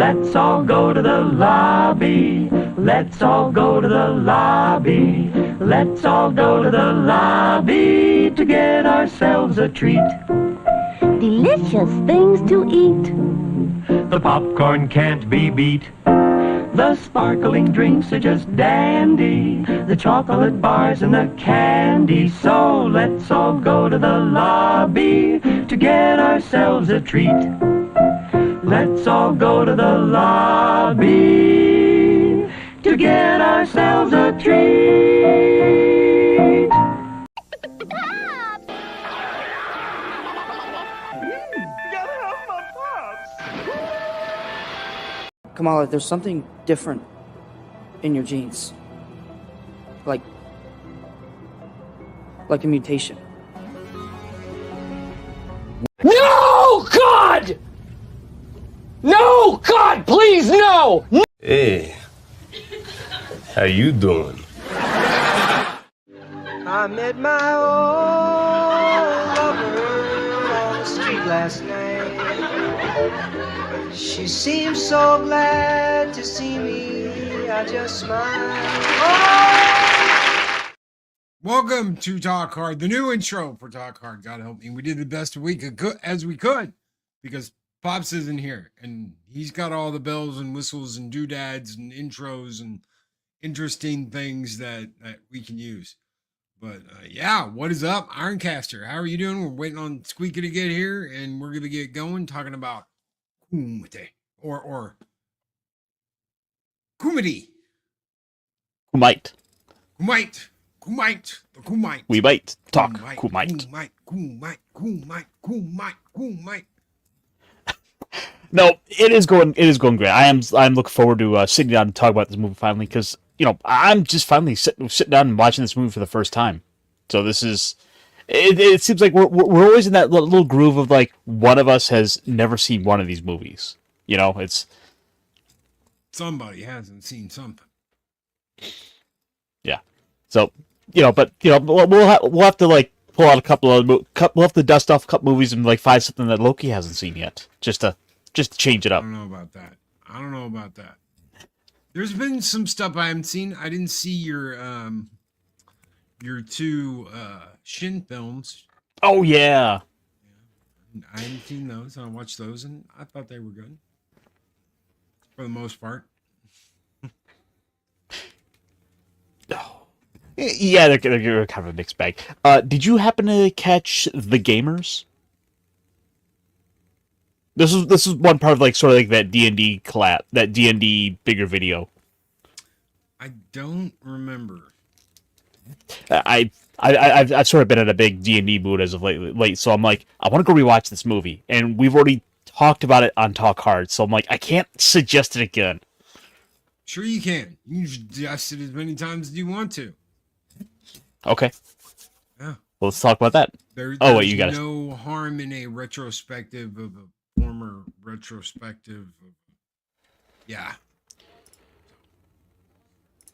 Let's all go to the lobby. Let's all go to the lobby. Let's all go to the lobby to get ourselves a treat. Delicious things to eat. The popcorn can't be beat. The sparkling drinks are just dandy. The chocolate bars and the candy. So let's all go to the lobby to get ourselves a treat. Let's all go to the lobby to get ourselves a treat. Kamala, there's something different in your genes. Like a mutation. No, God! No, God, please, no! Hey, how you doing? I met my old lover on the street last night. She seemed so glad to see me, I just smiled. Oh! Welcome to Talk Hard, the new intro for Talk Hard. God help me, we did the best as we could because Pops isn't here, and he's got all the bells and whistles and doodads and intros and interesting things that we can use. But yeah, what is up, IRONCASTER? How are you doing? We're waiting on SQUEEKA to get here, and we're gonna get going talking about Kumite or Kumite. Kumite. Kumite. Kumite. The Kumite. We might talk Kumite. Kumite. No, it is going great. I'm looking forward to sitting down and talk about this movie finally, because I'm just finally sitting down and watching this movie for the first time. So this is it seems like we're always in that little groove of like one of us has never seen one of these movies. It's somebody hasn't seen something. Yeah. So we'll have to like pull out a couple of we'll have to dust off a couple movies and like find something that Loki hasn't seen yet, just to change it up. I don't know about that. There's been some stuff I haven't seen. I didn't see your two Shin films. Oh yeah. I hadn't seen those. I watched those and I thought they were good. For the most part. Yeah, they're kind of a mixed bag. Did you happen to catch The Gamers? This is one part of like sort of like that D&D collab, that D&D bigger video. I don't remember. I've sort of been in a big D&D mood as of late, so I'm like, I want to go rewatch this movie, and we've already talked about it on Talk Hard, so I'm like, I can't suggest it again. Sure you can. You can suggest it as many times as you want to. Okay. Yeah. Well, let's talk about that. There's you got no harm in a retrospective of a former retrospective. Yeah.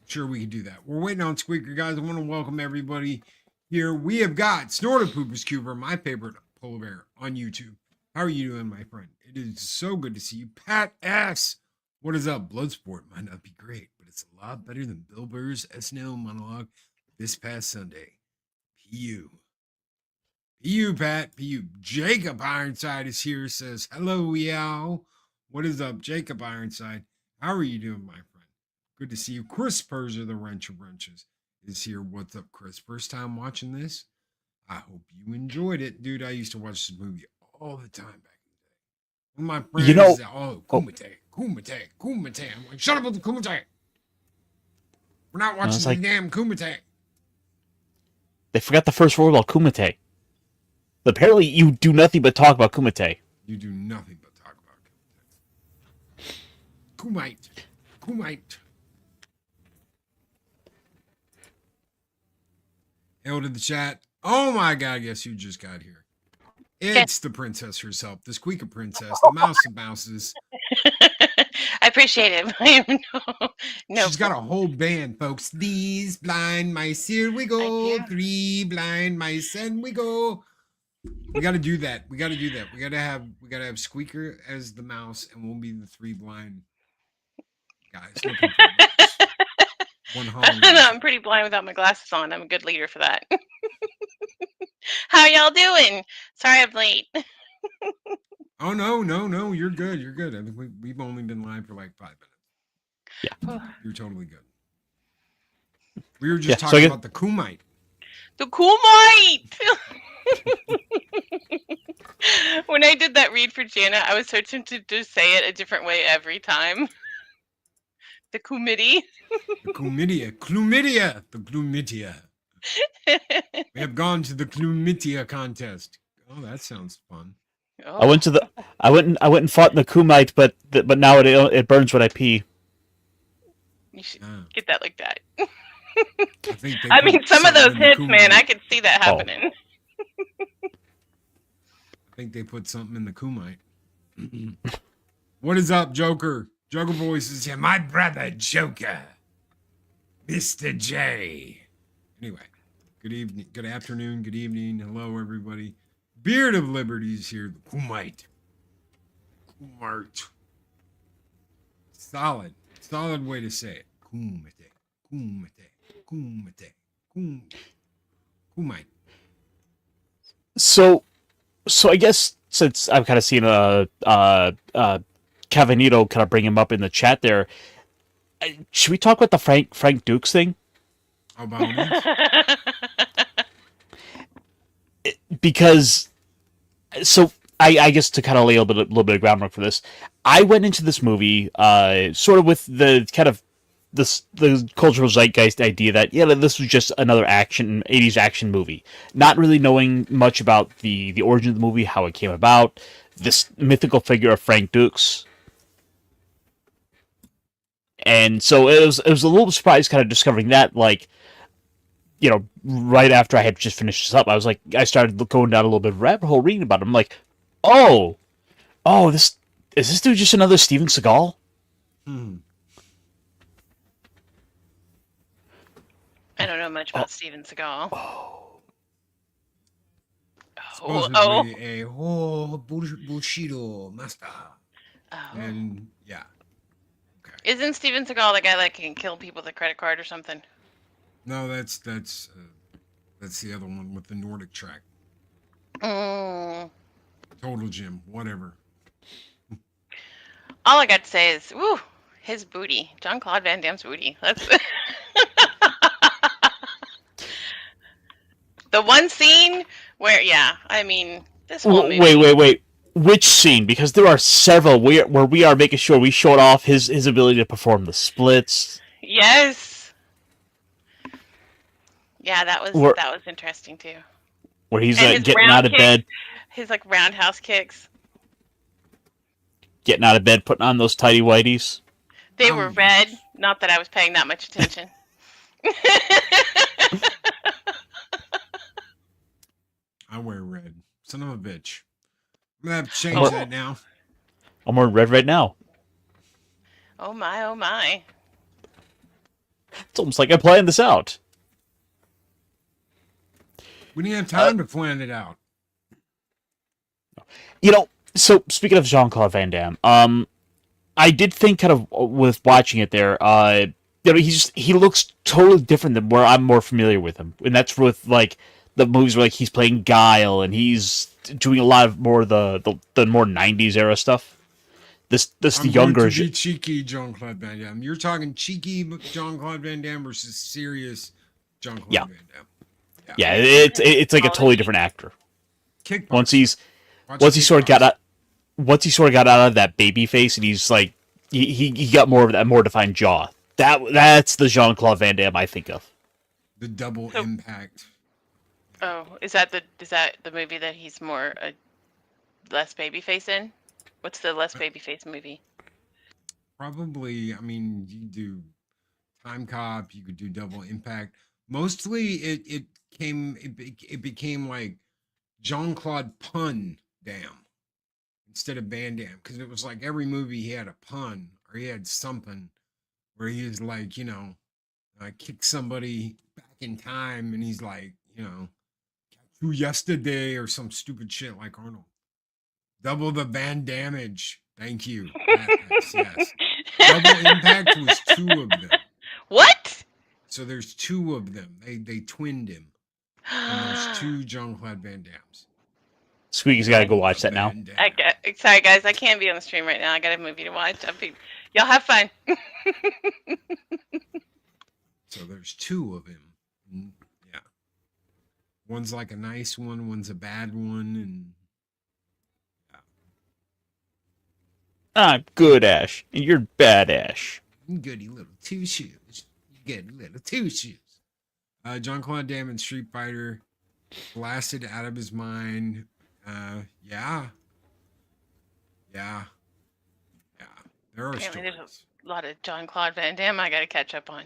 Sure, we can do that. We're waiting on SQUEEKA, guys. I want to welcome everybody here. We have got Snorter Poopers Cuber, my favorite polar bear, on YouTube. How are you doing, my friend? It is so good to see you. Pat S. What is up? Bloodsport might not be great, but it's a lot better than Bill Burr's SNL monologue this past Sunday. P.U. P.U. Pat. P.U. Jacob Ironside is here. Says, hello, y'all. What is up, Jacob Ironside? How are you doing, my friend? Good to see you. Chris Persia, the Wrench of Wrenches, is here. What's up, Chris? First time watching this? I hope you enjoyed it. Dude, I used to watch this movie all the time back in the day. One of my friends said, Kumite. I'm like, shut up with the Kumite. We're not watching the damn Kumite. They forgot the first word about Kumite. Apparently, you do nothing but talk about Kumite. You do nothing but talk about Kumite. Kumite. Hail to the chat. Oh my God, guess who just got here? It's the princess herself, the SQUEEKA princess, the mouse of mouses. I appreciate it. No. She's got a whole band, folks. These blind mice, here we go. 3 blind mice, and we go. We got to do that. We got to do that. We got to have SQUEEKA as the mouse, and we'll be the three blind guys looking for a mouse. One Halloween. No, I'm pretty blind without my glasses on. I'm a good leader for that. How y'all doing? Sorry I'm late. Oh no, you're good. You're good. I think we've only been live for like 5 minutes. Yeah. You're totally good. We were just talking about the Kumite. The Kumite! When I did that read for Jana, I was so tempted to say it a different way every time. The Kumite. The Chlamydia. The Chlamydia. We have gone to the Chlamydia contest. Oh, that sounds fun. Oh. I went and fought in the Kumite, but now it burns when I pee. You should get that like that. I mean, some of those hits, man, I could see that happening. I think they put something in the Kumite. What is up, Joker? Joker Voice is here. My brother, Joker. Mr. J. Anyway, good evening, good afternoon, good evening. Hello, everybody. Beard of Liberty is here. The Kumite. Kumite. Solid way to say it. Kumite. Kumite. Kumite. Kumite. So I guess since I've kind of seen Cavanito kind of bring him up in the chat there, should we talk about the Frank Dux thing? How about Because, so I guess to kind of lay a little bit of groundwork for this, I went into this movie sort of with the kind of the cultural zeitgeist idea that this was just another 80s action movie, not really knowing much about the origin of the movie, how it came about, this mythical figure of Frank Dux. And so it was a little surprised kind of discovering that, like, right after I had just finished this up, I started going down a little bit of a rabbit hole reading about it. I'm like, oh, is this dude just another Steven Seagal? I don't know much about Steven Seagal. Supposedly a Bushido master. And yeah. Okay. Isn't Steven Seagal the guy that can kill people with a credit card or something? No, that's the other one with the Nordic track. Mm. Total Gym, whatever. All I got to say is, woo, his booty. Jean-Claude Van Damme's booty. That's the one scene where, this whole movie. Wait. Which scene? Because there are several where we are making sure we showed off his ability to perform the splits. Yes. Yeah, that was interesting too. Where he's getting out of bed. His roundhouse kicks. Getting out of bed, putting on those tighty whities. They were red. Not that I was paying that much attention. I wear red. Son of a bitch. I'm gonna have to change that now. I'm wearing red right now. Oh my, oh my. It's almost like I planned this out. We didn't have time to plan it out. So speaking of Jean-Claude Van Damme, I did think kind of with watching it there, he looks totally different than where I'm more familiar with him, and that's with the movies where he's playing Guile and he's doing a lot of more the more 90s era stuff. The younger cheeky Jean-Claude Van Damme. You're talking cheeky Jean-Claude Van Damme versus serious Jean-Claude Van Damme. Yeah, it's like a totally different actor. Once he sort of got out of that baby face, and he's like he got more of that more defined jaw. That's the Jean-Claude Van Damme I think of. The double impact. Oh, is that the movie that he's more less babyface in? What's the less babyface movie? Probably, I mean, you do Time Cop, you could do Double Impact. Mostly, it became like Jean-Claude Pun Damme instead of Van Damme, because it was like every movie he had a pun or he had something where he was like, kick somebody back in time, and he's like, catch to yesterday or some stupid shit like Arnold. Double the Van damage. Thank you. Yes. Double Impact was 2 of them. What? So there's 2 of them. They twinned him. And there's 2 Jean-Claude Van Dammes. Squeaky's got to go watch that now. Sorry, guys. I can't be on the stream right now. I got a movie to watch. Y'all have fun. So there's 2 of him. Yeah. One's like a nice one. One's a bad one. And I'm good, Ash, and you're bad, Ash. Goody little 2 shoes. You get little 2 shoes. Jean-Claude Van Damme, Street Fighter, blasted out of his mind. Yeah. There are Apparently stories. there's a lot of Jean-Claude Van Damme I got to catch up on.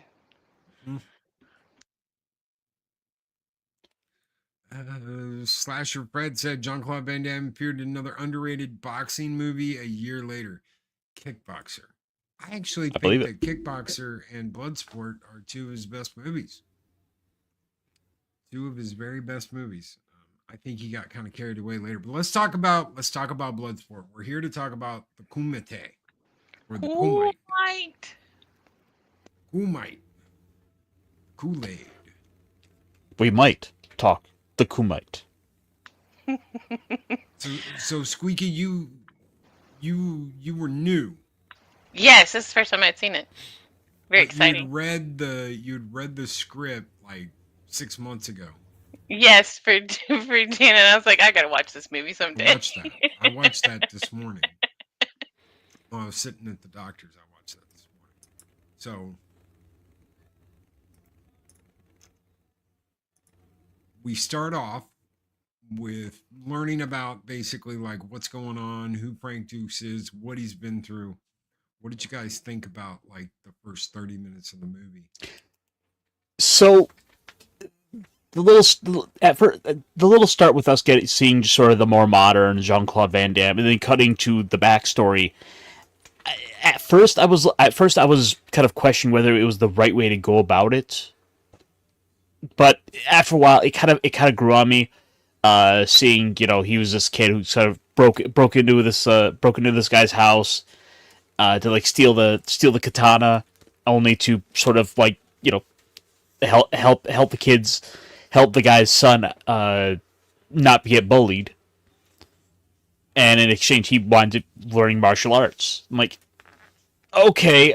Slasher Fred said Jean-Claude Van Damme appeared in another underrated boxing movie a year later, Kickboxer. I actually think that Kickboxer and Bloodsport are 2 of his best movies. 2 of his very best movies. I think he got kind of carried away later, but let's talk about Bloodsport. We're here to talk about the Kumite or the Kumite. Kool-Aid. We might talk the Kumite. So Squeaky, you were new. Yes, this is the first time I'd seen it. Very exciting. You'd read the script like 6 months ago. Yes, for Dana, and I was like, I gotta watch this movie someday. I watched that this morning. While I was sitting at the doctor's, I watched that this morning. So we start off with learning about basically like what's going on, who Frank Dux is, what he's been through. What did you guys think about like the first 30 minutes of the movie? So the little start with us seeing just sort of the more modern Jean-Claude Van Damme, and then cutting to the backstory. At first, I was kind of questioning whether it was the right way to go about it. But after a while, it kind of grew on me. Seeing, he was this kid who sort of broke into this guy's house to like steal the katana, only to sort of like help the kids, help the guy's son not get bullied. And in exchange, he wanted learning martial arts. I'm like, okay,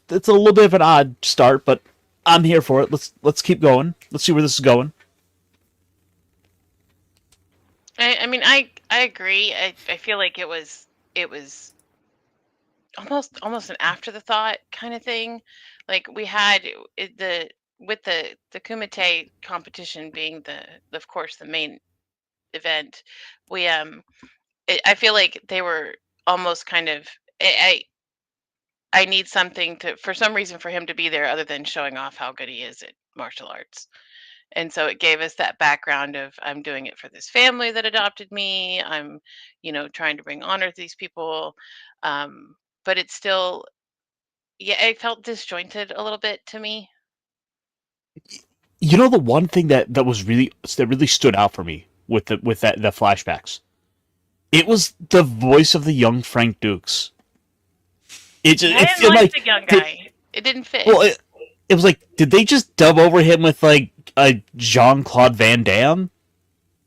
that's a little bit of an odd start, but I'm here for it. Let's keep going. Let's see where this is going. I mean, I agree. I feel like it was almost an after the thought kind of thing. Like we had the Kumite competition being of course the main event. I feel like they were almost kind of I need something for some reason for him to be there other than showing off how good he is at martial arts. And so it gave us that background of I'm doing it for this family that adopted me. I'm, trying to bring honor to these people. But it's still, it felt disjointed a little bit to me. The one thing that really stood out for me with the flashbacks, it was the voice of the young Frank Dux. I didn't like the young guy. It didn't fit. Well, it was like, did they just dub over him with like a Jean-Claude Van Damme?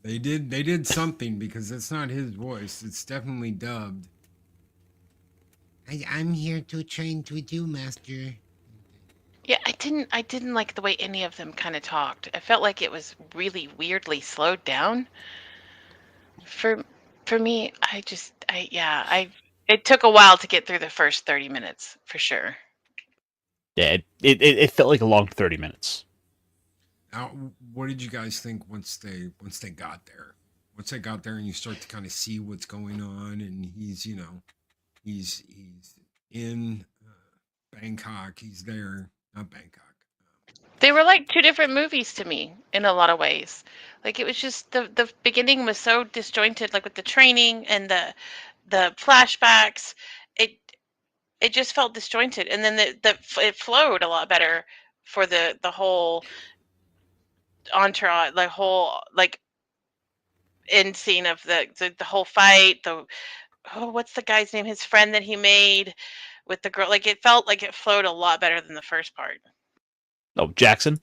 They did something because it's not his voice. It's definitely dubbed. I'm here to train with you, master. Yeah, I didn't like the way any of them kind of talked. I felt like it was really weirdly slowed down. For me, it took a while to get through the first 30 minutes, for sure. Yeah, it felt like a long 30 minutes. Now, what did you guys think once they got there? Once they got there and you start to kind of see what's going on, and he's in Bangkok. He's there, not Bangkok. They were like 2 different movies to me in a lot of ways. Like it was just the beginning was so disjointed, like with the training and the flashbacks. It just felt disjointed, and then it flowed a lot better for the whole entourage, the whole like end scene of the whole fight. What's the guy's name? His friend that he made with the girl. Like, it felt like it flowed a lot better than the first part. Oh, Jackson.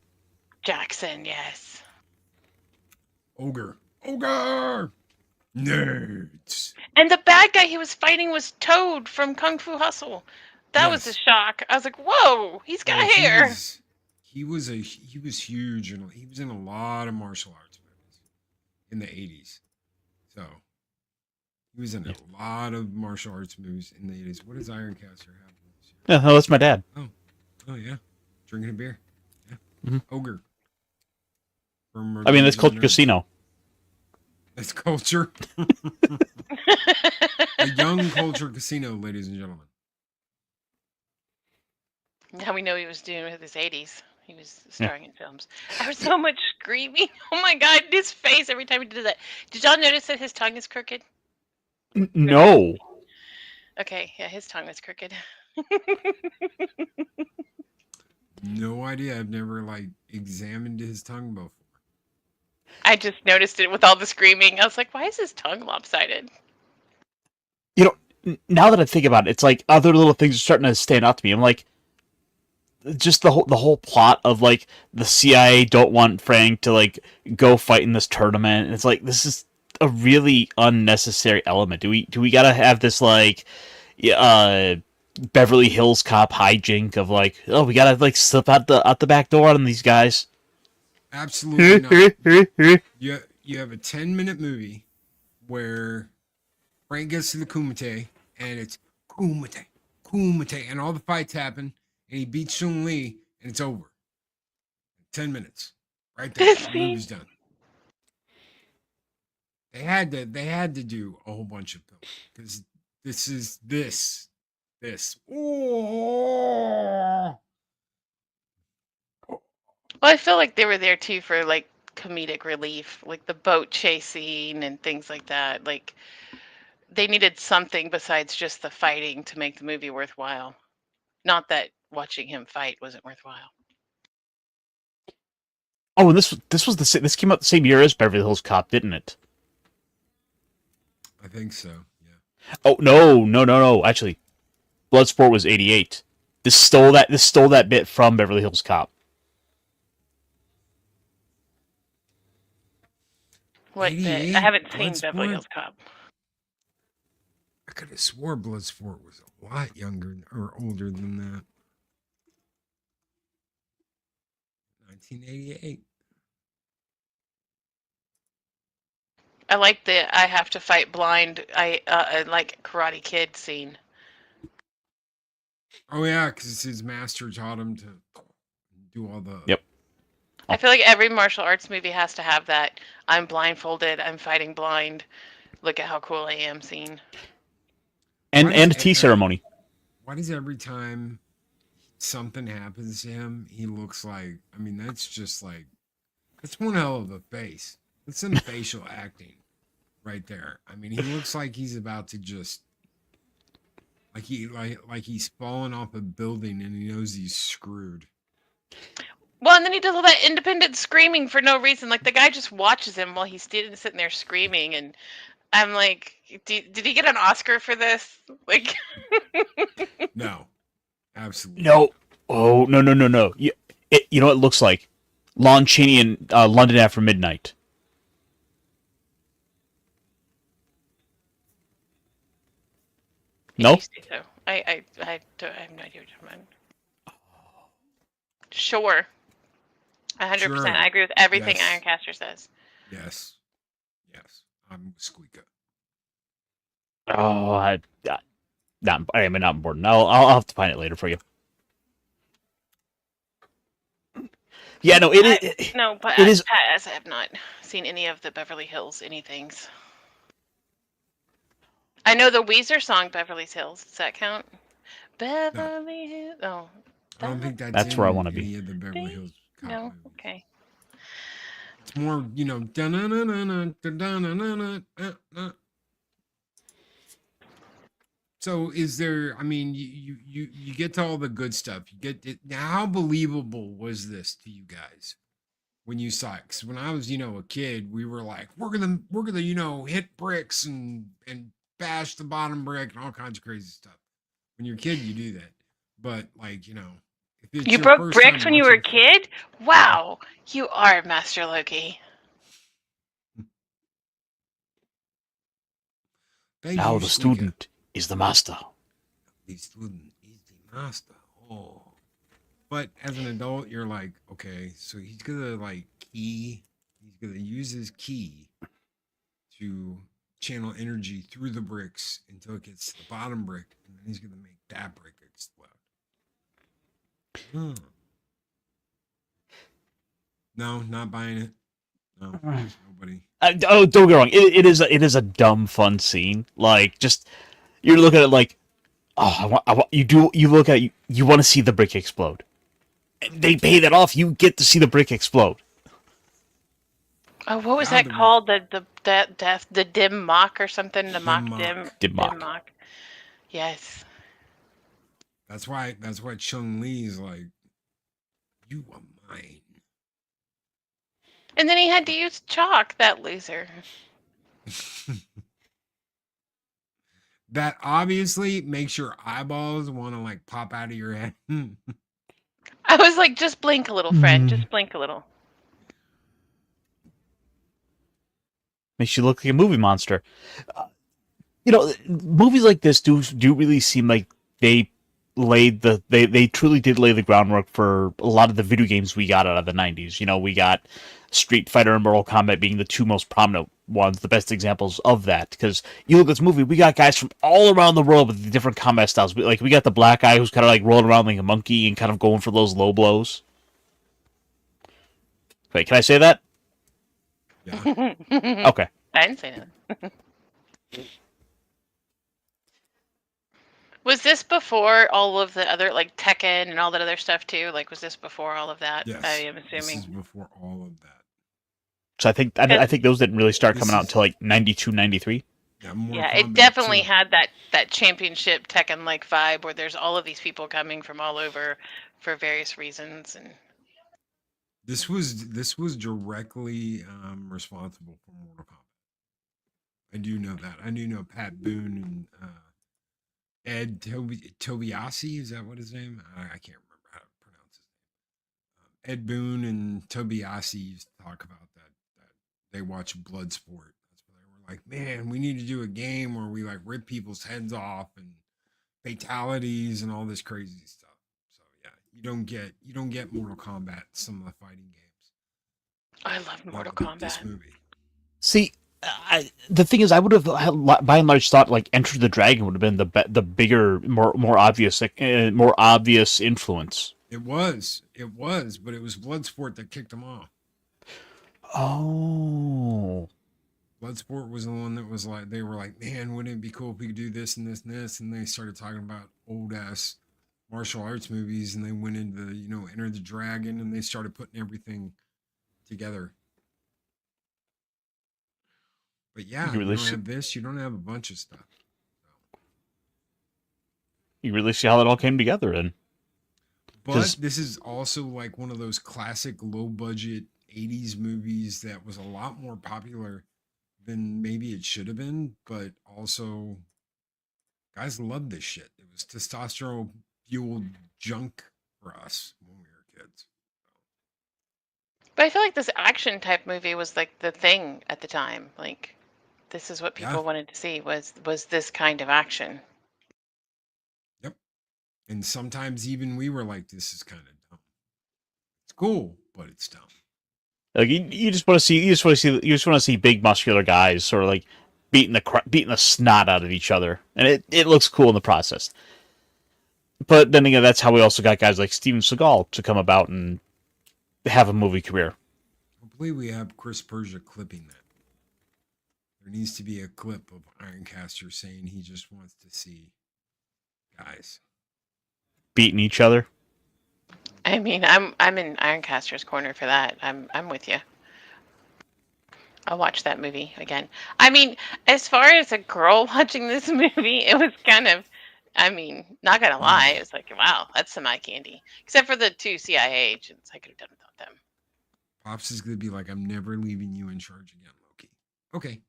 Jackson, yes. Ogre. Nerds. And the bad guy he was fighting was Toad from Kung Fu Hustle. That was a Yes. shock. I was like, whoa, he's got hair. He was huge, and he was in a lot of martial arts movies in the 80s. So he was in a lot of martial arts movies in the 80s. What does Ironcaster have? Yeah, oh, that's my dad. Oh yeah, drinking a beer. Yeah, Ogre. I mean, that's called Casino. That's culture. A young culture casino, ladies and gentlemen. Now we know he was doing with his 80s. He was starring in films. There was so much screaming. Oh my god, his face every time he did that. Did y'all notice that his tongue is crooked? No. Okay, yeah, his tongue was crooked. No idea. I've never examined his tongue before. I just noticed it with all the screaming. I was like, why is his tongue lopsided? You know, now that I think about it, it's like other little things are starting to stand out to me. I'm like, just the whole plot of the CIA don't want Frank to go fight in this tournament, and it's like, this is a really unnecessary element. Do we gotta have this Beverly Hills Cop hijink of oh, we gotta slip out the back door on these guys? Absolutely not. You have a 10-minute movie where Frank gets to the Kumite, and it's Kumite, and all the fights happen, and he beats Chun Li, and it's over. 10 minutes, right there. The movie's done. They had to do a whole bunch of films because this. Oh. Well, I feel like they were there too for comedic relief, like the boat chase scene and things like that. Like, they needed something besides just the fighting to make the movie worthwhile. Not that watching him fight wasn't worthwhile. Oh, and this came out the same year as Beverly Hills Cop, didn't it? I think so. Yeah. Oh no! Actually, Bloodsport was '88. This stole that bit from Beverly Hills Cop. What bit? I haven't seen Beverly Hills Cop. I could have swore Bloodsport was a lot younger or older than that. 1988. I like the I have to fight blind. I like Karate Kid scene. Oh yeah, because his master taught him to do all the. Yep. I feel like every martial arts movie has to have that I'm blindfolded, I'm fighting blind, look at how cool I am scene. And a tea ceremony. Why does every time something happens to him, he looks like, I mean, that's just that's one hell of a face. That's some facial acting right there. I mean, he looks like he's about to just, like he's falling off a building and he knows he's screwed. Well, and then he does all that independent screaming for no reason. Like, the guy just watches him while he's sitting there screaming, and I'm like, did he get an Oscar for this? Like, no, absolutely no. Oh no! You know what it looks like? Lon Chaney in London After Midnight. No. So I have no idea what you're talking about. Sure. 100%. I agree with everything Ironcaster says. Yes. I'm SQUEEKA. Oh, not important. I'll have to find it later for you. Yeah, no, it is. No, but it is. I have not seen any of the Beverly Hills anythings. I know the Weezer song "Beverly Hills." Does that count? Beverly Hills. Oh, I don't think that's where I want to be. The Beverly Hills Cop no, movies. okay. It's more, So is there? I mean, you get to all the good stuff. You get it. Now, how believable was this to you guys? when you saw it. 'Cause when I was, a kid, we were like, we're gonna, hit bricks and bash the bottom brick and all kinds of crazy stuff. When you're a kid, you do that. But like, if it's You your broke first bricks time when you were a watching, kid? Wow, you are Master Loki. thank Now you, the Squeeka. student is the master. The student is the master. Oh. But as an adult, you're like, okay, so he's gonna he's gonna use his key to channel energy through the bricks until it gets to the bottom brick, and then he's gonna make that brick explode. No, not buying it. No, nobody. Don't get me wrong. It is a dumb fun scene. Like, just you're looking at it like, oh, you look at it, you want to see the brick explode. They pay that off. You get to see the brick explode. Oh, what was that called? The dim mock or something? The mock dim mock. Yes. That's why Chung Lee's like, you are mine. And then he had to use chalk, that loser. That obviously makes your eyeballs want to pop out of your head. I was like, just blink a little, friend. Just blink a little. Makes you look like a movie monster. Movies like this do really seem like they truly did lay the groundwork for a lot of the video games we got out of the 90s. We got Street Fighter and Mortal Kombat being the two most prominent ones, the best examples of that. Because you look at this movie, we got guys from all around the world with different combat styles. We got the black guy who's kind of rolling around like a monkey and kind of going for those low blows. Wait, can I say that? Yeah. Okay. I didn't say that. Was this before all of the other, Tekken and all that other stuff, too? Was this before all of that? Yes. I am assuming. This is before all of that. So I think those didn't really start coming out until 92, 93. Yeah, it definitely had that championship Tekken vibe where there's all of these people coming from all over for various reasons, and this was directly responsible for Mortal Kombat. I do know that. I do know Pat Boone and Ed Tobiasi, is that what his name? I can't remember how to pronounce his name. Ed Boone and Tobiasi used to talk about that they watch Bloodsport. That's where they were like, man, we need to do a game where we rip people's heads off and fatalities and all this crazy stuff. So yeah, you don't get Mortal Kombat in some of the fighting games. I love Mortal Kombat. This movie. See, the thing is, I would have by and large thought Enter the Dragon would have been the bigger, more obvious influence. It was, but it was Bloodsport that kicked them off. Oh. Bloodsport was the one that was they were like, man, wouldn't it be cool if we could do this and this and this? And they started talking about old ass martial arts movies, and they went into Enter the Dragon, and they started putting everything together. But yeah, you don't have this, you don't have a bunch of stuff. So. You really see how that all came together, and but this is also one of those classic low budget 80s movies that was a lot more popular than maybe it should have been, but also guys loved this shit. It was testosterone fueled junk for us when we were kids. But I feel like this action type movie was the thing at the time. This is what people wanted to see was this kind of action. Yep. And sometimes even we were like, this is kind of dumb. It's cool, but it's dumb. You just want to see big muscular guys sort of beating the snot out of each other, and it looks cool in the process. But then again, that's how we also got guys like Steven Seagal to come about and have a movie career. Hopefully, we have Chris Persia clipping that. There needs to be a clip of Ironcaster saying he just wants to see guys beating each other. I mean, I'm in Ironcaster's corner for that. I'm with you. I'll watch that movie again. I mean, as far as a girl watching this movie, it was kind of, not gonna lie, it was wow, that's some eye candy. Except for the two CIA agents, I could have done without them. Pops is gonna be like, I'm never leaving you in charge again, Loki. Okay.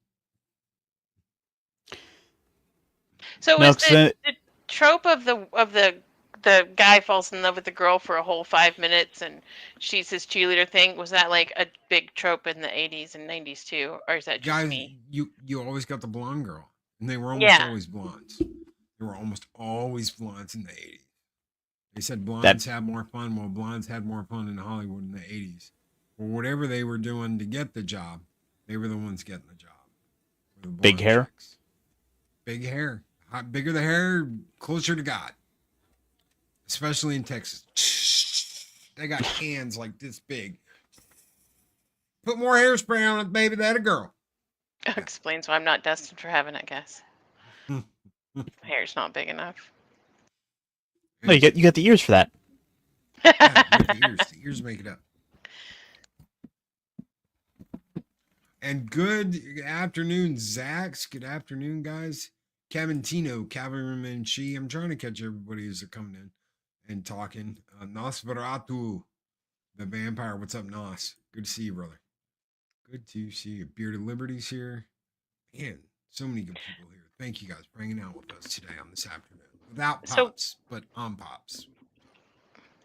So No, was 'cause the trope of the guy falls in love with the girl for a whole 5 minutes and she's his cheerleader thing, was that like a big trope in the 80s and 90s too, or is that just Guys, me? you always got the blonde girl, and they were almost Yeah. always blondes. They were almost always blondes in the 80s. They said blondes had more fun. Well, blondes had more fun in Hollywood in the 80s. Or whatever they were doing to get the job, they were the ones getting the job. The Big blonde hair? chicks. Big hair. Bigger the hair, closer to God. Especially in Texas. They got hands like this big. Put more hairspray on it, baby. That a girl. Explains why I'm not destined for heaven, I guess. Hair's not big enough. No, you got the ears for that. Yeah, with the ears. The ears make it up. And good afternoon, Zax. Good afternoon, guys. Cavantino, Cavalryman Chi. I'm trying to catch everybody as they're coming in and talking. Nosferatu, the vampire. What's up, Nos? Good to see you, brother. Good to see you. Bearded Liberty's here. Man, so many good people here. Thank you guys for hanging out with us today on this afternoon. Without Pops, but on Pops.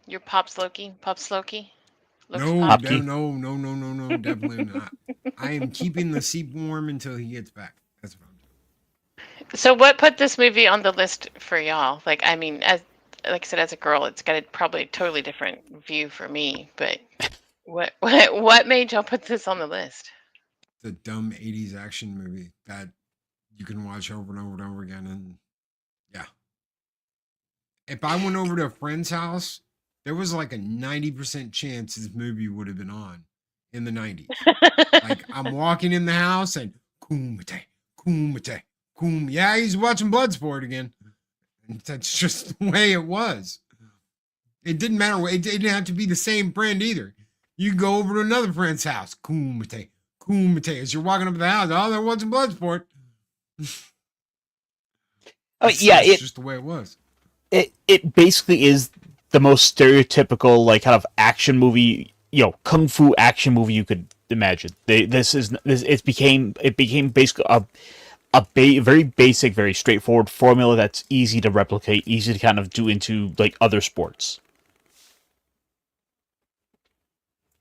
Your Pops Loki? Pops Loki? No, definitely not. I am keeping the seat warm until he gets back. That's what I'm doing. So what put this movie on the list for y'all? Like, I mean, like I said, as a girl, it's got probably a totally different view for me. But what made y'all put this on the list? The dumb 80s action movie that you can watch over and over and over again. And yeah. If I went over to a friend's house, there was like a 90% chance this movie would have been on in the 90s. Like, I'm walking in the house and Kumite, Kumite, Kum. Yeah, he's watching Bloodsport again. And that's just the way it was. It didn't matter. It didn't have to be the same friend either. You go over to another friend's house. Kumite, Kumite. As you're walking up to the house, oh, they're watching Bloodsport. Oh, yeah. It's just the way it was. It basically is the most stereotypical, like, kind of action movie, kung fu action movie you could imagine. It became basically a very basic, very straightforward formula that's easy to replicate, easy to kind of do into like other sports.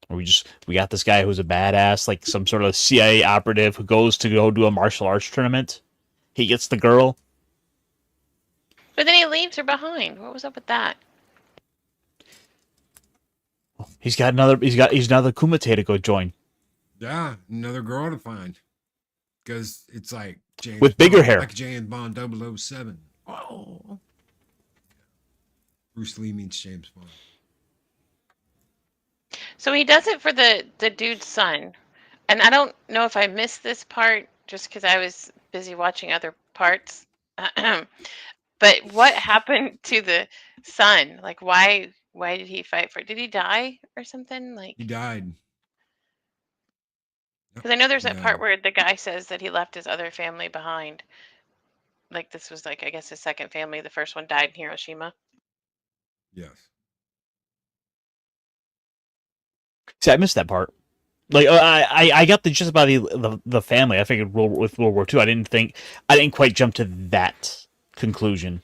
We got this guy who's a badass, like some sort of CIA operative who goes to go do a martial arts tournament. He gets the girl, but then he leaves her behind. What was up with that? He's another Kumite to go join. Yeah, another girl to find. Because it's like James with bigger Bond, hair. like James Bond 007. Oh. Bruce Lee means James Bond. So he does it for the dude's son. And I don't know if I missed this part just because I was busy watching other parts. But what happened to the son? Like, why did he fight for it? Did he die or something? Like, he died. Because I know there's that part where the guy says that he left his other family behind. Like, this was, like, I guess his second family. The first one died in Hiroshima. Yes. See, I missed that part. Like, I got the gist about the family. I figured with World War II. I didn't quite jump to that conclusion.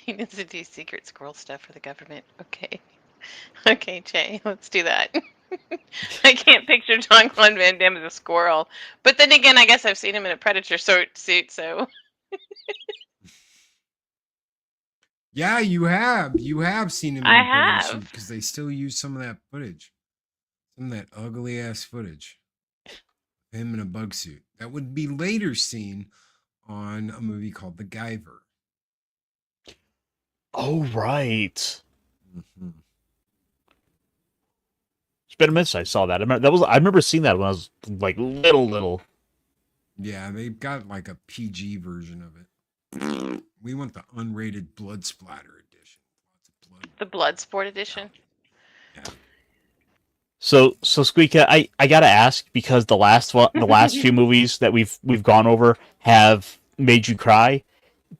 He needs to do secret squirrel stuff for the government. Okay. Okay, Jay, let's do that. I can't picture Jean-Claude Van Damme as a squirrel. But then again, I guess I've seen him in a Predator suit, so... Yeah, you have. You have seen him in a Predator suit because they still use some of that footage. Some of that ugly-ass footage. Him in a bug suit. That would be later seen on a movie called The Guyver. Oh, right. Mm-hmm. It's been a minute since I saw that. I remember seeing that when I was like little. Yeah, they've got like a PG version of it. We want the unrated blood splatter edition. Lots of blood. The Bloodsport edition. Yeah. So SQUEEKA, I gotta ask, because the last few movies that we've gone over have made you cry.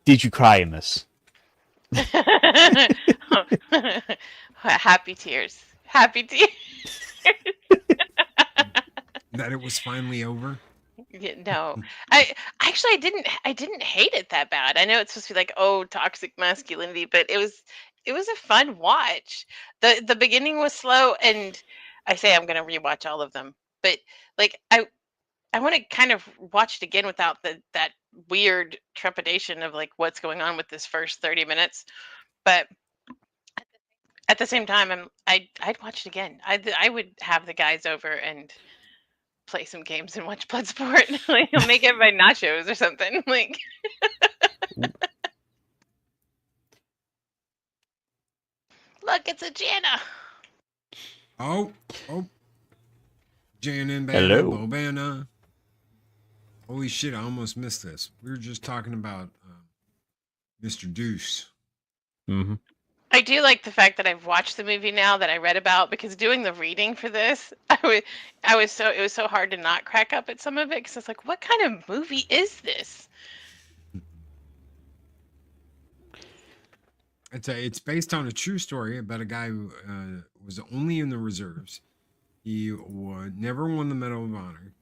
Did you cry in this? Happy tears. Happy tears. That it was finally over. Yeah, no, I didn't hate it that bad. I know it's supposed to be like, oh, toxic masculinity, but it was a fun watch. The beginning was slow, and I say I'm gonna rewatch all of them, but like I want to kind of watch it again without that weird trepidation of like what's going on with this first 30 minutes. But at the same time, I'd watch it again. I would have the guys over and play some games and watch Bloodsport. Like, I'll make everybody nachos or something. Like, look, it's a Jana. Oh. Jan and Hello. Bobana. Holy shit, I almost missed this. We were just talking about Mr. Deuce. Mm-hmm. I do like the fact that I've watched the movie now that I read about, because doing the reading for this, it was so hard to not crack up at some of it, because it's like, what kind of movie is this? It's based on a true story about a guy who was only in the reserves. He never won the Medal of Honor.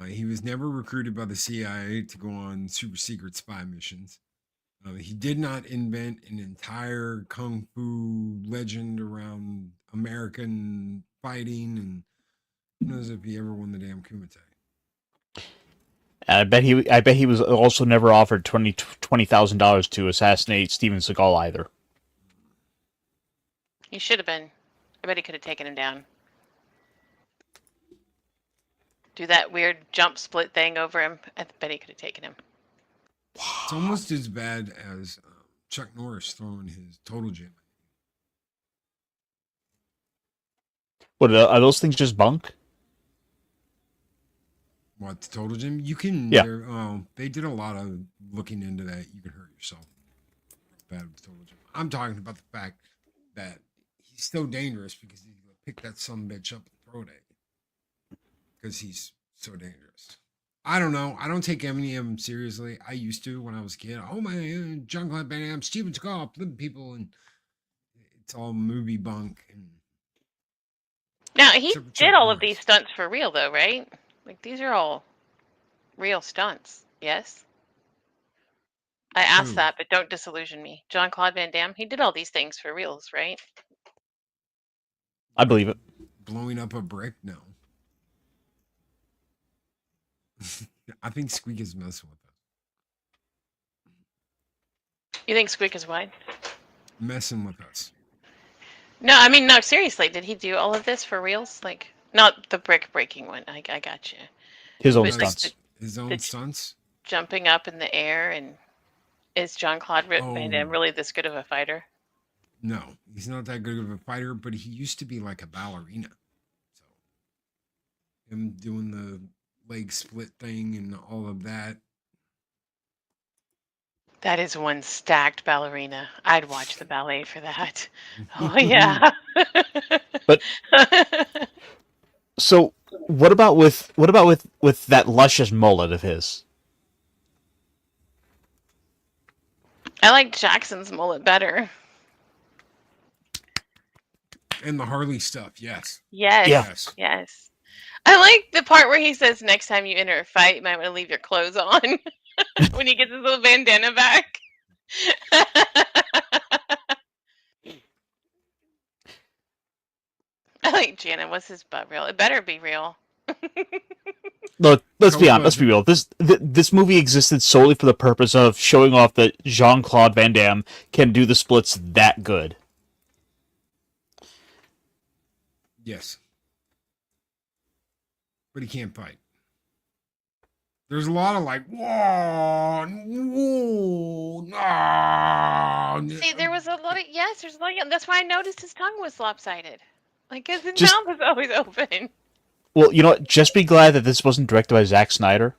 He was never recruited by the CIA to go on super secret spy missions. He did not invent an entire kung fu legend around American fighting, and who knows if he ever won the damn Kumite. I bet he was also never offered $20,000 to assassinate Steven Seagal either. He should have been. I bet he could have taken him down. Do that weird jump split thing over him. I bet he could have taken him. It's almost as bad as Chuck Norris throwing his total gym. What are those things just bunk? What, the total gym? You can. Yeah. They did a lot of looking into that. You can hurt yourself. Bad with the total gym. I'm talking about the fact that he's so dangerous because he's gonna pick that sumbitch up and throw it at you. Because he's so dangerous. I don't know. I don't take any of them seriously. I used to when I was a kid. Oh my, Jean-Claude Van Damme, Steven Seagal, flipping people, and it's all movie bunk. And now he did all of these stunts for real, though, right? Like, these are all real stunts. Yes. I asked that, but don't disillusion me. Jean-Claude Van Damme, he did all these things for reals, right? I believe it. Blowing up a brick? No. I think Squeak is messing with us. You think Squeak is what? Messing with us. No, I mean, no, seriously. Did he do all of this for reals? Like, not the brick breaking one. I got you. His own But, like, stunts. His own stunts? Jumping up in the air, and is Jean-Claude Van Damme really this good of a fighter? No, he's not that good of a fighter, but he used to be like a ballerina. So, him doing the leg split thing and all of that. That is one stacked ballerina. I'd watch the ballet for that. Oh yeah. But so what about with that luscious mullet of his? I like Jackson's mullet better. And the Harley stuff, yes. Yes. Yes. Yes. I like the part where he says, next time you enter a fight, you might want to leave your clothes on. When he gets his little bandana back. I like Janet. What's his butt real? It better be real. Look, let's be honest. Let's be real. This movie existed solely for the purpose of showing off that Jean-Claude Van Damme can do the splits that good. Yes. But he can't fight. There's a lot of like, whoa, no. See, there was a lot of, yes, there's a lot of, that's why I noticed his tongue was lopsided. Like, his mouth was always open. Well, you know what? Just be glad that this wasn't directed by Zack Snyder.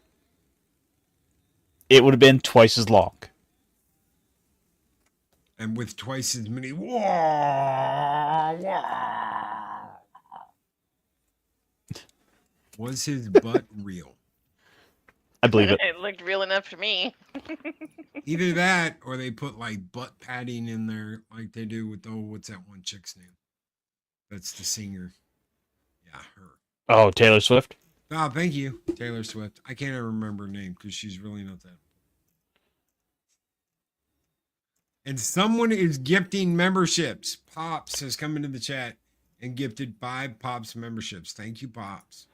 It would have been twice as long. And with twice as many, Was his butt real? I believe it. It looked real enough to me. Either that, or they put like butt padding in there, like they do with what's that one chick's name? That's the singer. Yeah, her. Oh, Taylor Swift. Oh, thank you, Taylor Swift. I can't ever remember her name because she's really not that. And someone is gifting memberships. Pops has come into the chat and gifted 5 Pops memberships. Thank you, Pops.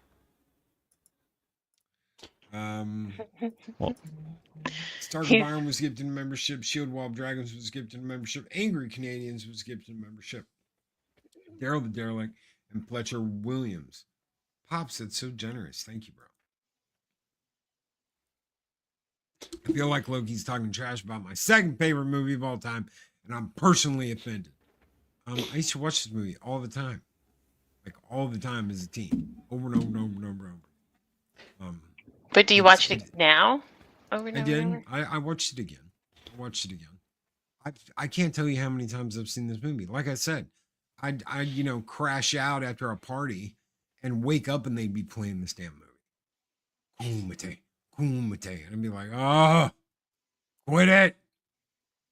Well, Stark of Iron was gifted a membership. Shield Wall of Dragons was gifted a membership. Angry Canadians was gifted a membership. Daryl the Derelict and Fletcher Williams. Pops, that's so generous. Thank you, bro. I feel like Loki's talking trash about my second favorite movie of all time, and I'm personally offended. I used to watch this movie all the time. Like all the time as a teen. Over and over and over and over and over. But do you watch it now? Over and I over did. and over? I watched it again. I can't tell you how many times I've seen this movie. Like I said, I'd crash out after a party and wake up and they'd be playing this damn movie. Kumite. And I'd be like, oh, quit it.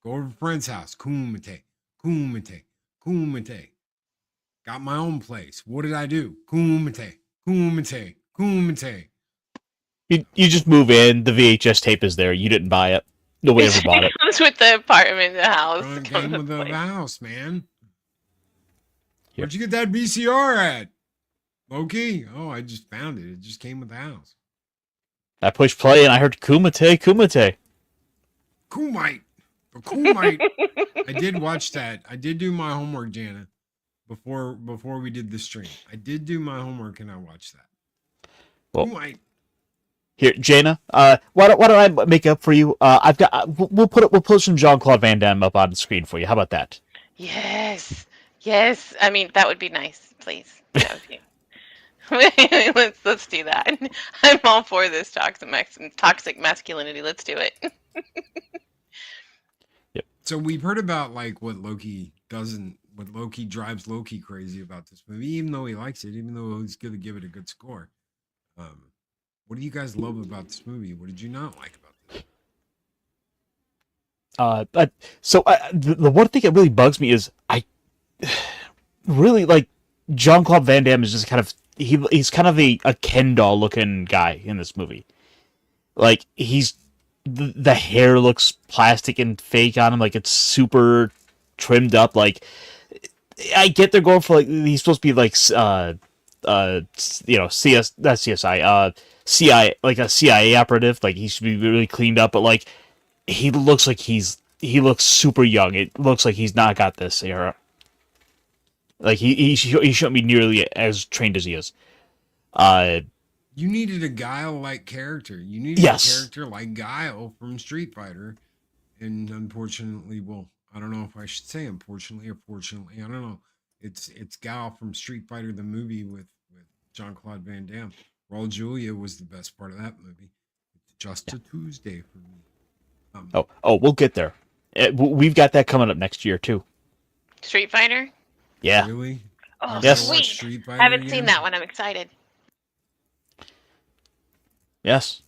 Go to a friend's house. Kumite. Got my own place. What did I do? Kumite. you just move in. The VHS tape is there. You didn't buy it. Nobody ever bought it. It comes with the apartment, the house. It It came comes with the place. house, man. Here. Where'd you get that VCR at? Loki? Oh, I just found it. It just came with the house. I pushed play and I heard Kumite. Kumite. The Kumite. I did watch that. I did do my homework, Jana, before we did the stream. I did do my homework and I watched that. Well, Kumite. here, Jaina. Why don't I make up for you? I've got. We'll put some Jean-Claude Van Damme up on the screen for you. How about that? Yes. I mean, that would be nice, please. That would be. let's do that. I'm all for this toxic masculinity. Let's do it. Yep. So we've heard about like what Loki drives Loki crazy about this movie, even though he likes it, even though he's going to give it a good score. What do you guys love about this movie? What did you not like about this? The one thing that really bugs me is I really like Jean-Claude Van Damme is just kind of he's kind of a Ken doll looking guy in this movie. Like the hair looks plastic and fake on him, like it's super trimmed up. Like I get they're going for like he's supposed to be like CS not CSI CIA, like a CIA operative. Like he should be really cleaned up, but like he looks super young. It looks like he's not got this era. Like he shouldn't be nearly as trained as he is. You needed a Guile-like character. You needed a character like Guile from Street Fighter, and unfortunately, well, I don't know if I should say unfortunately or fortunately. I don't know. It's Guile from Street Fighter, the movie with Jean-Claude Van Damme. Raul Julia was the best part of that movie. It's just a Tuesday for me. We'll get there. We've got that coming up next year too. Street Fighter? Yeah. Really? Oh, Yes. sweet. Street Fighter Haven't again? seen that one. I'm excited. Yes.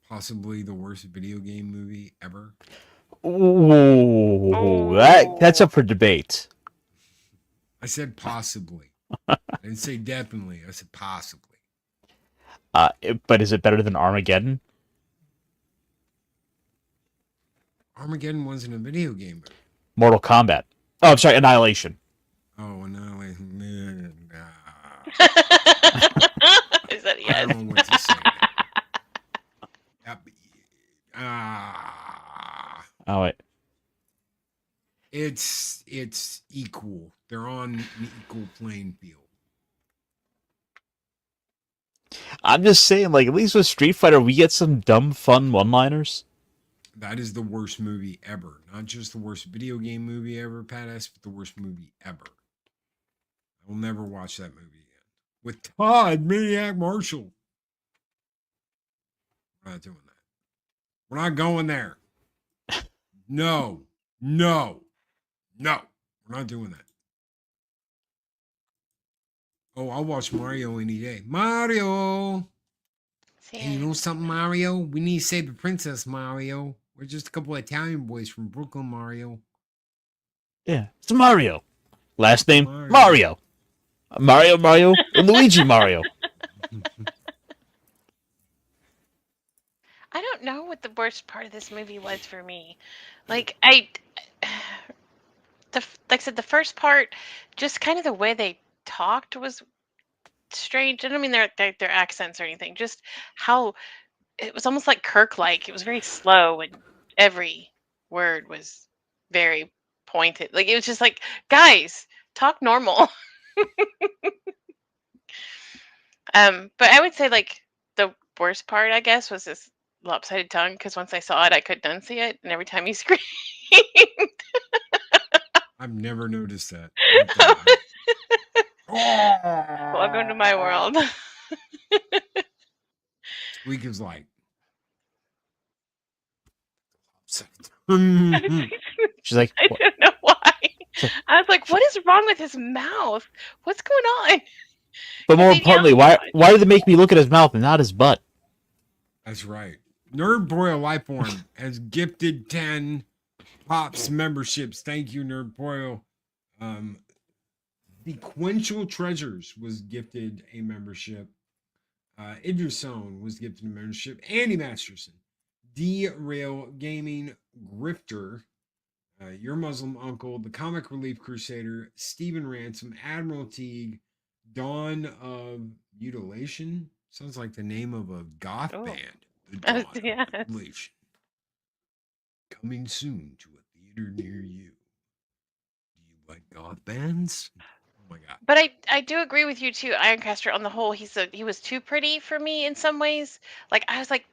Possibly the worst video game movie ever. Ooh, that's up for debate. I said possibly. I didn't say definitely. I said possibly. But is it better than Armageddon? Armageddon wasn't a video game movie. Mortal Kombat. Oh, I'm sorry, Annihilation. Oh, Annihilation. Is that I yes? don't know what to say. Oh wait. It's equal. They're on an equal playing field. I'm just saying, like, at least with Street Fighter, we get some dumb, fun one-liners. That is the worst movie ever. Not just the worst video game movie ever, Pat S., but the worst movie ever. I will never watch that movie again. With Todd Maniac Marshall. We're not doing that. We're not going there. No. We're not doing that. Oh, I'll watch Mario any day. Mario! Hey, you know something, Mario? We need to save the princess, Mario. We're just a couple of Italian boys from Brooklyn, Mario. Yeah, it's Mario. Last name Mario. Mario, and Luigi Mario. I don't know what the worst part of this movie was for me. Like like I said, the first part, just kind of the way they talked was strange. I don't mean their accents or anything. Just how it was almost like Kirk-like. It was very slow, and every word was very pointed. Like it was just like, guys, talk normal. But I would say like the worst part, I guess, was this lopsided tongue. Because once I saw it, I couldn't unsee it, and every time he screamed. I've never noticed that. Welcome to my world. Squeaka's like. She's like, I don't know why. I was like, what is wrong with his mouth? What's going on? but more importantly, why did they make me look at his mouth and not his butt? That's right. Nerd Boyle Lifeform has gifted 10 Pops memberships. Thank you, Nerd Boyle. Sequential Treasures was gifted a membership. Idrison was gifted a membership. Andy Masterson, D-Rail Gaming, Grifter, Your Muslim Uncle, The Comic Relief Crusader, Stephen Ransom, Admiral Teague, Dawn of Mutilation. Sounds like the name of a goth band. The Dawn of Mutilation. Coming soon to a theater near you. Do you like goth bands? Oh my god. But I do agree with you too, Ironcaster. On the whole, he was too pretty for me in some ways. Like I was like,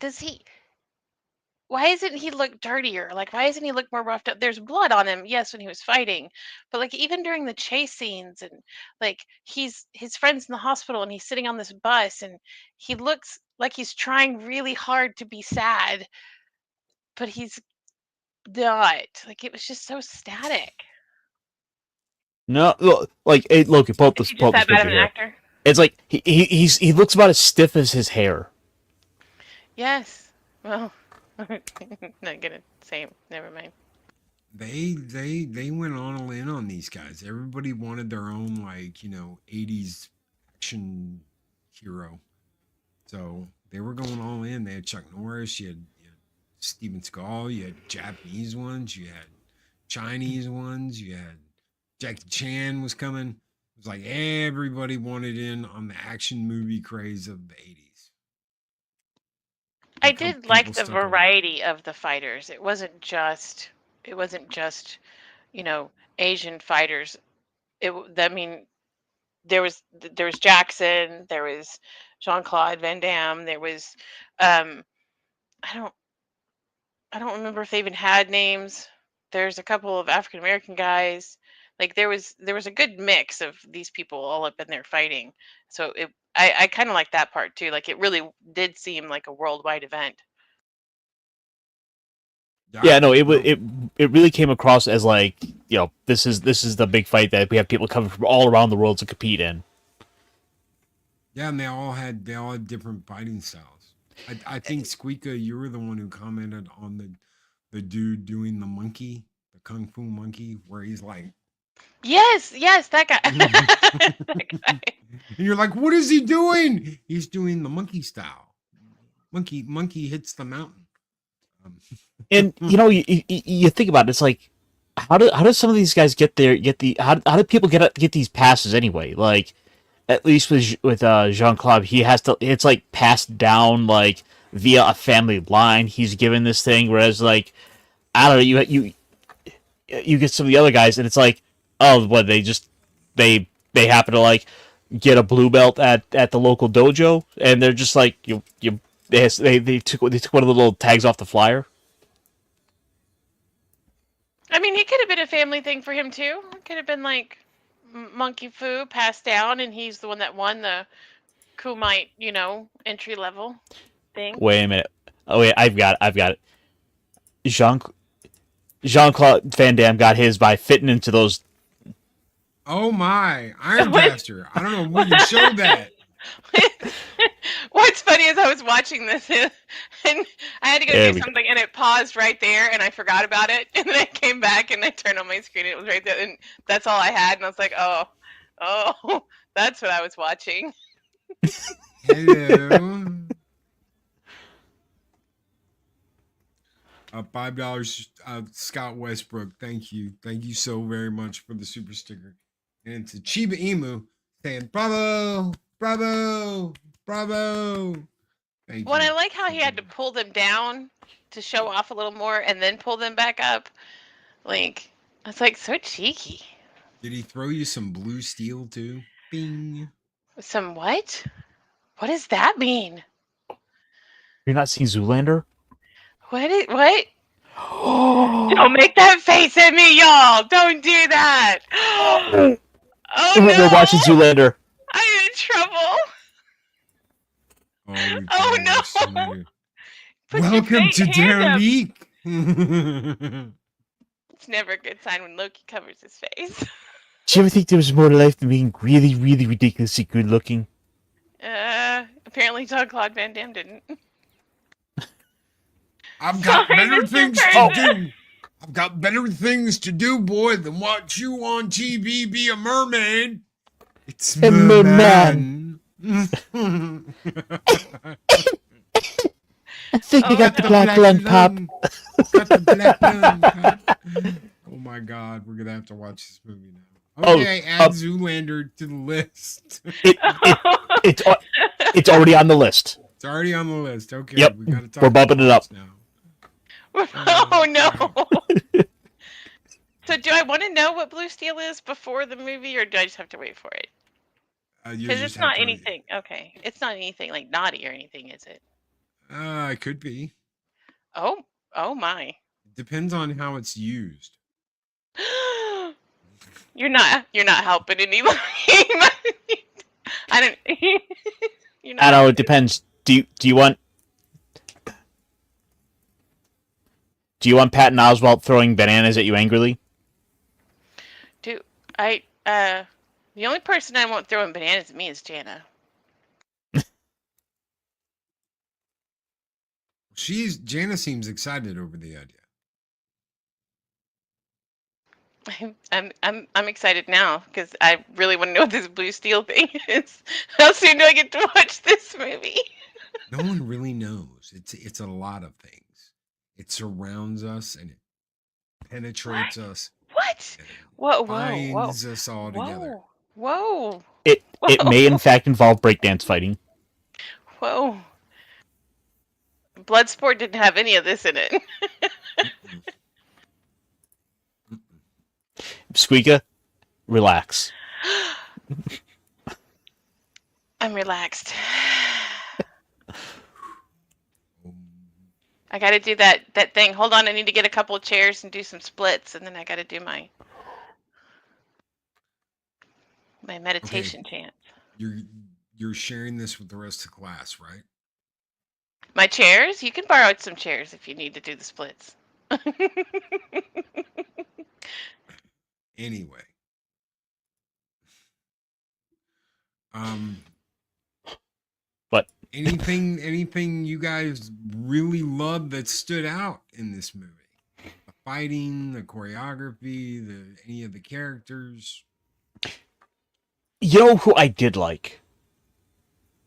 why isn't he look dirtier? Like why isn't he look more roughed up? There's blood on him, yes, when he was fighting, but like even during the chase scenes, and like his friend's in the hospital and he's sitting on this bus and he looks like he's trying really hard to be sad, but he's not. Like it was just so static. No, look, like hey, Loki, pull up this picture here. Actor? It's like he looks about as stiff as his hair. Yes. Well, not gonna say. Never mind. They went all in on these guys. Everybody wanted their own 80s action hero. So they were going all in. They had Chuck Norris, you had Steven Seagal, you had Japanese ones, you had Chinese ones, you had Jackie Chan was coming. It was like everybody wanted in on the action movie craze of the 80s. I did like the variety of the fighters. It wasn't just Asian fighters. I mean, there was Jackson, there was Jean-Claude Van Damme, there was I don't remember if they even had names. There's a couple of African American guys. Like there was a good mix of these people all up in there fighting. So I kind of like that part too. Like it really did seem like a worldwide event. Yeah, no, it really came across as like, this is the big fight that we have people coming from all around the world to compete in. Yeah, and they all had different fighting styles. I think SQUEEKA, you were the one who commented on the dude doing the monkey, the kung fu monkey, where he's like, yes, that guy. That guy. And you're like, what is he doing? He's doing the monkey style. Monkey hits the mountain. And you think about it, it's like, how do some of these guys how do people get these passes anyway? Like, at least with Jean-Claude, it's like passed down like via a family line. He's given this thing, whereas like, I don't know, you get some of the other guys, and it's like, oh, what they happen to like get a blue belt at the local dojo, and they're just like they took one of the little tags off the flyer. I mean, it could have been a family thing for him too. It could have been like monkey fu passed down, and he's the one that won the Kumite, entry level thing. Wait a minute. Oh wait, I've got it. Jean-Claude Van Damme got his by fitting into those. Oh my, Ironcaster! I don't know when you showed that. What's funny is I was watching this and I had to go do something and it paused right there and I forgot about it and then I came back and I turned on my screen and it was right there and that's all I had and I was like, oh, that's what I was watching. Hello. $5, Scott Westbrook. Thank you so very much for the super sticker. And to Chiba Emu saying bravo, bravo, bravo. Thank Well, you. I like how he had to pull them down to show off a little more and then pull them back up. Like, it's like so cheeky. Did he throw you some blue steel too? Bing. Some what? What does that mean? You're not seeing Zoolander? What? Don't make that face at me, y'all! Don't do that! Oh no! We're watching Zoolander. I'm in trouble! Oh no! Welcome to Derek. It's never a good sign when Loki covers his face. Do you ever think there was more to life than being really, really ridiculously good looking? Apparently Jean-Claude Van Damme didn't. I've got better things to do. I've got better things to do, boy, than watch you on TV be a mermaid. It's a merman. I think we got the black lung pop. Got the black lung pop. Oh my God, we're gonna have to watch this movie now. Okay, add Zoolander to the list. It's already on the list. It's already on the list. Okay, yep, we gotta talk we're bumping it up now. Oh no! So, do I want to know what Blue Steel is before the movie, or do I just have to wait for it? Because it's not anything. Okay, it's not anything like naughty or anything, is it? It could be. Oh my! Depends on how it's used. You're not helping anybody. I don't. I know it depends. Do you want Patton Oswalt throwing bananas at you angrily? The only person I won't throwing bananas at me is Jana. Jana seems excited over the idea. I'm excited now because I really want to know what this Blue Steel thing is. How soon do I get to watch this movie? No one really knows. It's a lot of things. It surrounds us and it penetrates us. What? Whoa! Binds us all together. Whoa! It may in fact involve breakdance fighting. Whoa! Bloodsport didn't have any of this in it. SQUEEKA, relax. I'm relaxed. I gotta do that thing. Hold on, I need to get a couple of chairs and do some splits, and then I gotta do my meditation chant. You're sharing this with the rest of the class, right? My chairs? You can borrow some chairs if you need to do the splits. Anyway. What? Anything you guys really loved that stood out in this movie? The fighting, the choreography, any of the characters? You know who I did like?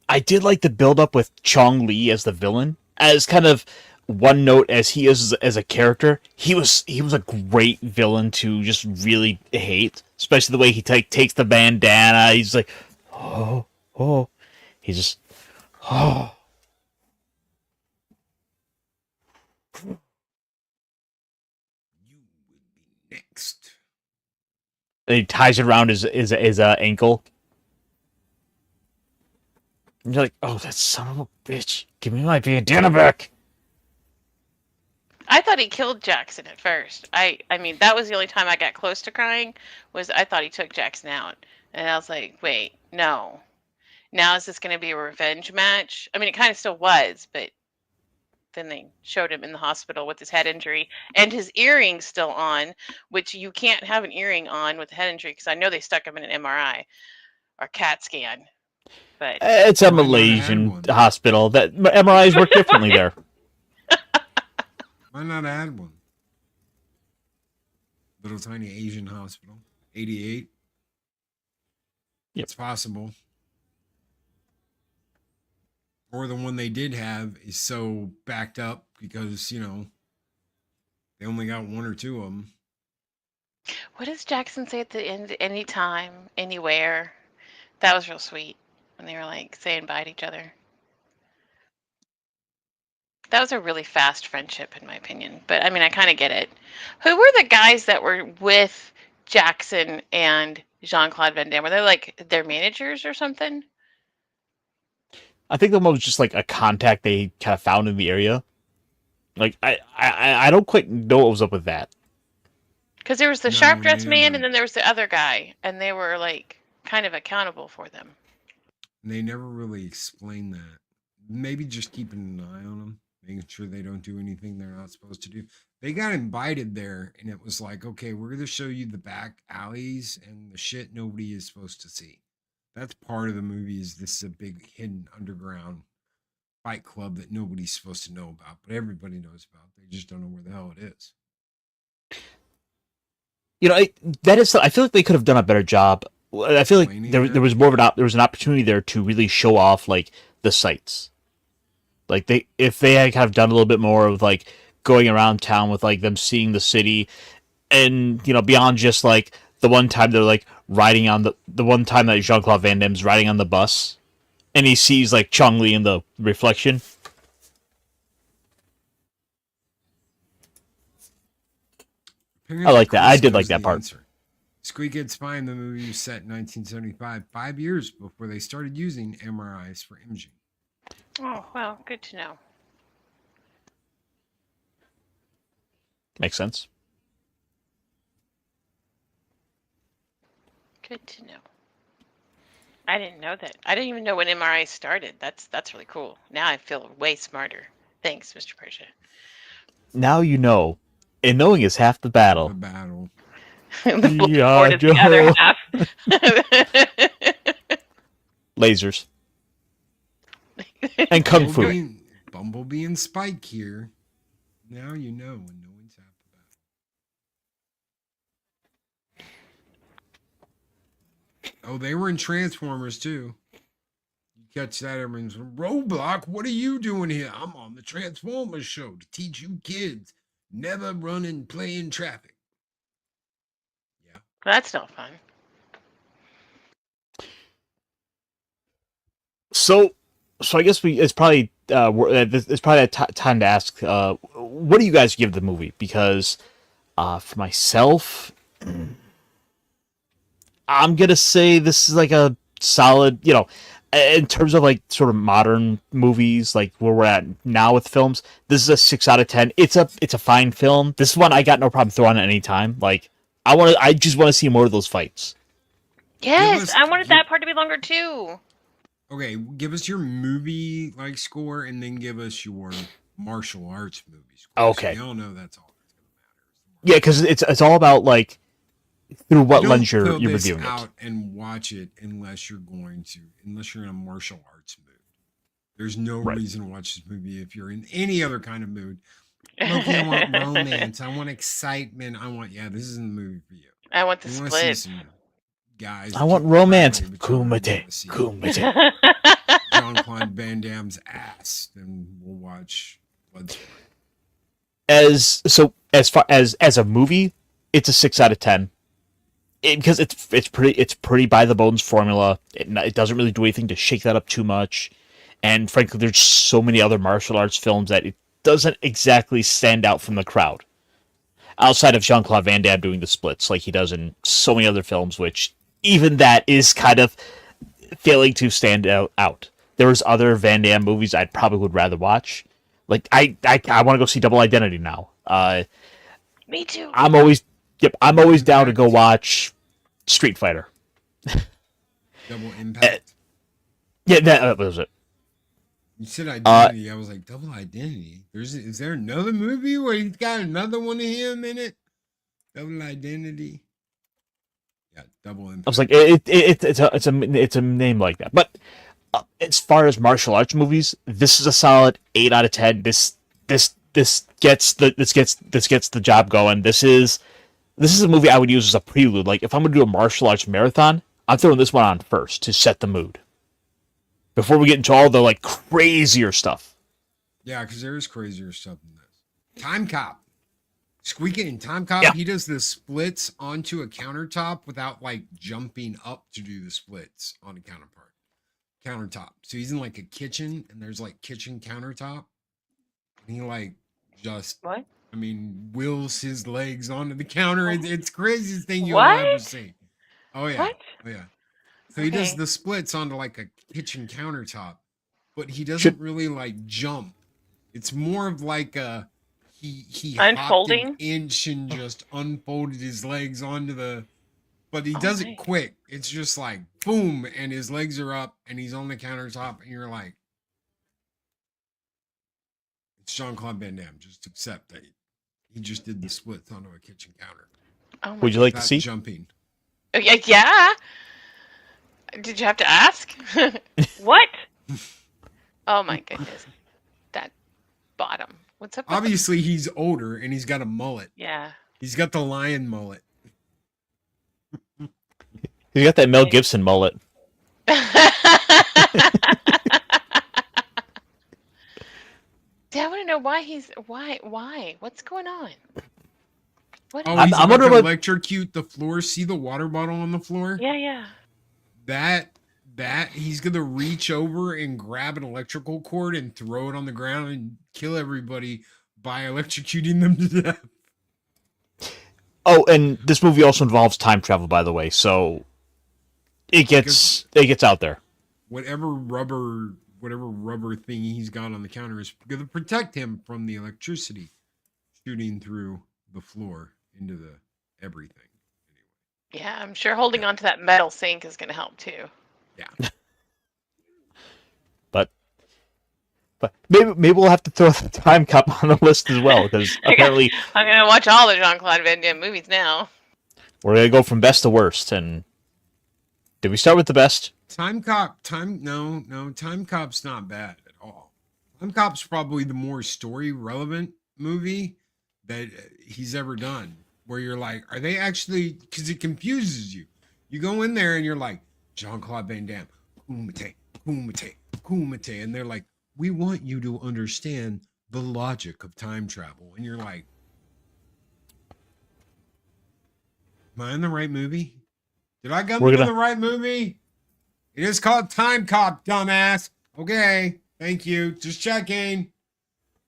I did like the build-up with Chong Li as the villain. As kind of one note as he is as a character, he was a great villain to just really hate. Especially the way he takes the bandana. He's like, oh. He's just, oh. You will be next. And he ties it around his ankle. And you're like, oh, that son of a bitch. Give me my bandana back. I thought he killed Jackson at first. I mean, that was the only time I got close to crying, was I thought he took Jackson out. And I was like, wait, no. Now is this going to be a revenge match? I mean, it kind of still was, but then they showed him in the hospital with his head injury and his earring still on, which you can't have an earring on with a head injury because I know they stuck him in an MRI or CAT scan. but It's a Why not add Malaysian one? hospital. That MRIs work differently there. Why not add one? Little tiny Asian hospital. 88. Yep. It's possible. Or the one they did have is so backed up because, you know, they only got one or two of them. what does Jackson say at the end? Anytime, anywhere. That was real sweet when they were like saying bye to each other. That was a really fast friendship, in my opinion. But I mean, I kind of get it. Who were the guys that were with Jackson and Jean-Claude Van Damme? Were they like their managers or something? I think the one was just like a contact they kind of found in the area. Like I don't quite know what was up with that. Because there was the No, sharp dressed they man, never- and then there was the other guy, and they were like kind of accountable for them. They never really explained that. Maybe just keeping an eye on them, making sure they don't do anything they're not supposed to do. They got invited there, and it was like, okay, we're going to show you the back alleys and the shit nobody is supposed to see. That's part of the movie. Is this is a big hidden underground fight club that nobody's supposed to know about, but everybody knows about. They just don't know where the hell it is. You know, that is. I feel like they could have done a better job. I feel like Explaining there that? was more of there was an opportunity there to really show off like the sites. Like if they had kind of done a little bit more of like going around town with like them seeing the city, and you know beyond just like the one time they're like riding on the one time that Jean-Claude Van Damme's riding on the bus, and he sees like Chong Li in the reflection. I like that. I did like that part. SQUEEKA It's Fine, the movie was set in 1975, 5 years before they started using MRIs for imaging. Oh, well, good to know. Makes sense. Good to know. I didn't know that. I didn't even know when MRI started. That's really cool. Now I feel way smarter. Thanks, Mr. Persia. Now you know, and knowing is half the The battle. battle. The Yeah, board is the other half. Lasers and kung fu. Bumblebee and Spike here. Now you know when no one's half the battle. Oh, they were in Transformers too. You catch that? Everyone's Roadblock. What are you doing here? I'm on the Transformers show to teach you kids never run and play in traffic. Yeah. That's not fun. So I guess it's probably time to ask, what do you guys give the movie? Because for myself, I'm gonna say this is like a solid, you know, in terms of like sort of modern movies, like where we're at now with films. This is a 6 out of 10. It's a fine film. This is one I got no problem throwing at any time. Like I just want to see more of those fights. Yes, I wanted that part to be longer too. Okay, give us your movie like score, and then give us your martial arts movie score. Okay. So we all know that's all that's gonna matter. Yeah, because it's all about like through what Don't lens you're fill this reviewing out it. and watch it unless you're in a martial arts mood. There's no Right. reason to watch this movie if you're in any other kind of mood. Okay, I want romance. I want excitement. This isn't the movie for you. I want the You want to see split. some guys. I want keep romance. fighting, but you don't Kumite, wanna see kumite. Jean-Claude Van Damme's ass. Then we'll watch Bloodsport. As far as a movie, it's a 6 out of 10. Because it's pretty by the bones formula. It doesn't really do anything to shake that up too much, and frankly, there's so many other martial arts films that it doesn't exactly stand out from the crowd. Outside of Jean-Claude Van Damme doing the splits like he does in so many other films, which even that is kind of failing to stand out. There's other Van Damme movies I probably would rather watch. Like I want to go see Double Identity now. Me too. I'm always down to go watch Street Fighter. Double Impact. Yeah, that was it. You said Identity. I was like, Double Identity. Is there another movie where he's got another one of him in it? Double Identity. Yeah, Double Impact. I was like, it's a name like that. But as far as martial arts movies, this is a solid 8 out of 10. This gets the job going. This is a movie I would use as a prelude. Like if I'm gonna do a martial arts marathon, I'm throwing this one on first to set the mood before we get into all the like crazier stuff. Yeah, because there is crazier stuff in this. Time Cop. SQUEEKA in Time Cop, Yeah. he does the splits onto a countertop without like jumping up to do the splits on a countertop. So he's in like a kitchen and there's like kitchen countertop. And he like just What? I mean wills his legs onto the counter. It's the craziest thing you'll What? ever see. Oh yeah. What? Oh yeah. So he does Okay. the splits onto like a kitchen countertop, but he doesn't really like jump. It's more of like a he Unfolding? hopped an inch and just unfolded his legs onto the, but he does it quick. It's just like boom, and his legs are up, and he's on the countertop, and you're like, it's Jean-Claude Van Damme. Just accept that he just did the splits onto a kitchen counter. Oh my Would you like to Without see? jumping? Oh, yeah. Did you have to ask? What? Oh my goodness. That bottom. What's up with the- Obviously, he's older, and he's got a mullet. Yeah. He's got the lion mullet. He's got that Mel Gibson mullet. Yeah, I want to know why he's why? What's going on? What? Oh, I'm he's about wondering to what- electrocute the floor. See the water bottle on the floor? Yeah. That he's gonna reach over and grab an electrical cord and throw it on the ground and kill everybody by electrocuting them to death. Oh, and this movie also involves time travel, by the way, so it gets out there. Whatever rubber thing he's got on the counter is gonna protect him from the electricity shooting through the floor into the everything. Yeah, I'm sure holding on to that metal sink is going to help too. Yeah. But maybe we'll have to throw the Time Cop on the list as well, because apparently I'm going to watch all the Jean-Claude Van Damme movies now. we're gonna go from best to worst. And did we start with the best? Time Cop's not bad at all. Time Cop's probably the more story relevant movie that he's ever done, where you're like, are they actually, because it confuses you. You go in there and you're like, Jean-Claude Van Damme, Kumite, Kumite, Kumite, and they're like, we want you to understand the logic of time travel. And you're like, am I in the right movie? Did I come to the right movie? It is called Time Cop, dumbass. Okay, thank you. Just checking.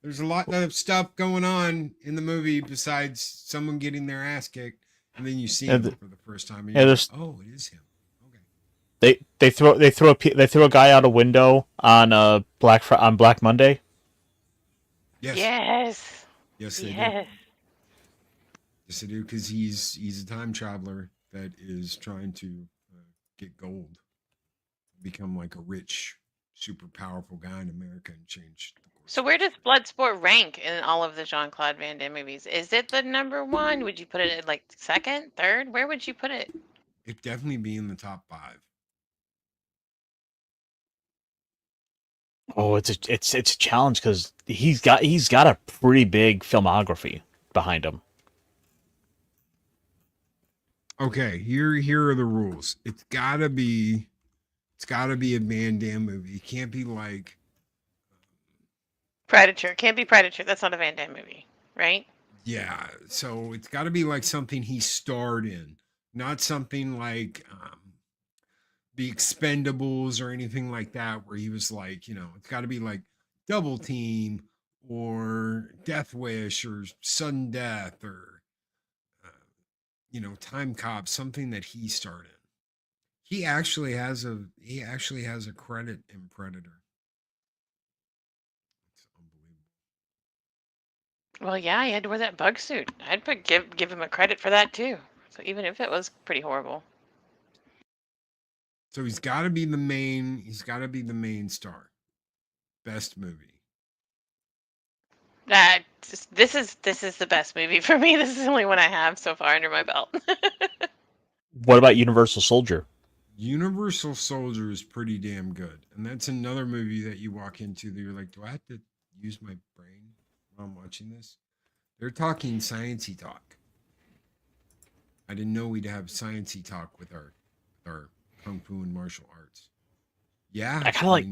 There's a lot of stuff going on in the movie besides someone getting their ass kicked, and then you see him for the first time, and you're like, oh, it is him. Okay. They throw a guy out a window on Black Monday. Yes. Yes. Yes, they do. Yes. Yes, they do, because he's a time traveler that is trying to get gold, become like a rich, super powerful guy in America and change. So where does Bloodsport rank in all of the Jean-Claude Van Damme movies? Is it the number one? Would you put it at like second, third? Where would you put it? It'd definitely be in the top 5. Oh, it's a challenge because he's got a pretty big filmography behind him. Okay, here are the rules. It's gotta be a Van Damme movie. It can't be like Predator. Can't be Predator. That's not a Van Damme movie, right? yeah. So it's gotta be like something he starred in, not something like The Expendables or anything like that, where he was like, it's gotta be like Double Team or Death Wish or Sudden Death or Time Cop, something that he starred in. He actually has a credit in Predator. It's unbelievable. Well, yeah, he had to wear that bug suit. I'd give him a credit for that too. So even if it was pretty horrible. So he's got to be the main. He's got to be the main star. Best movie. This is the best movie for me. This is the only one I have so far under my belt. What about Universal Soldier? Universal Soldier is pretty damn good. And that's another movie that you walk into that you're like, do I have to use my brain while I'm watching this? They're talking sciencey talk. I didn't know we'd have sciencey talk with our kung fu and martial arts. Yeah, I kind of like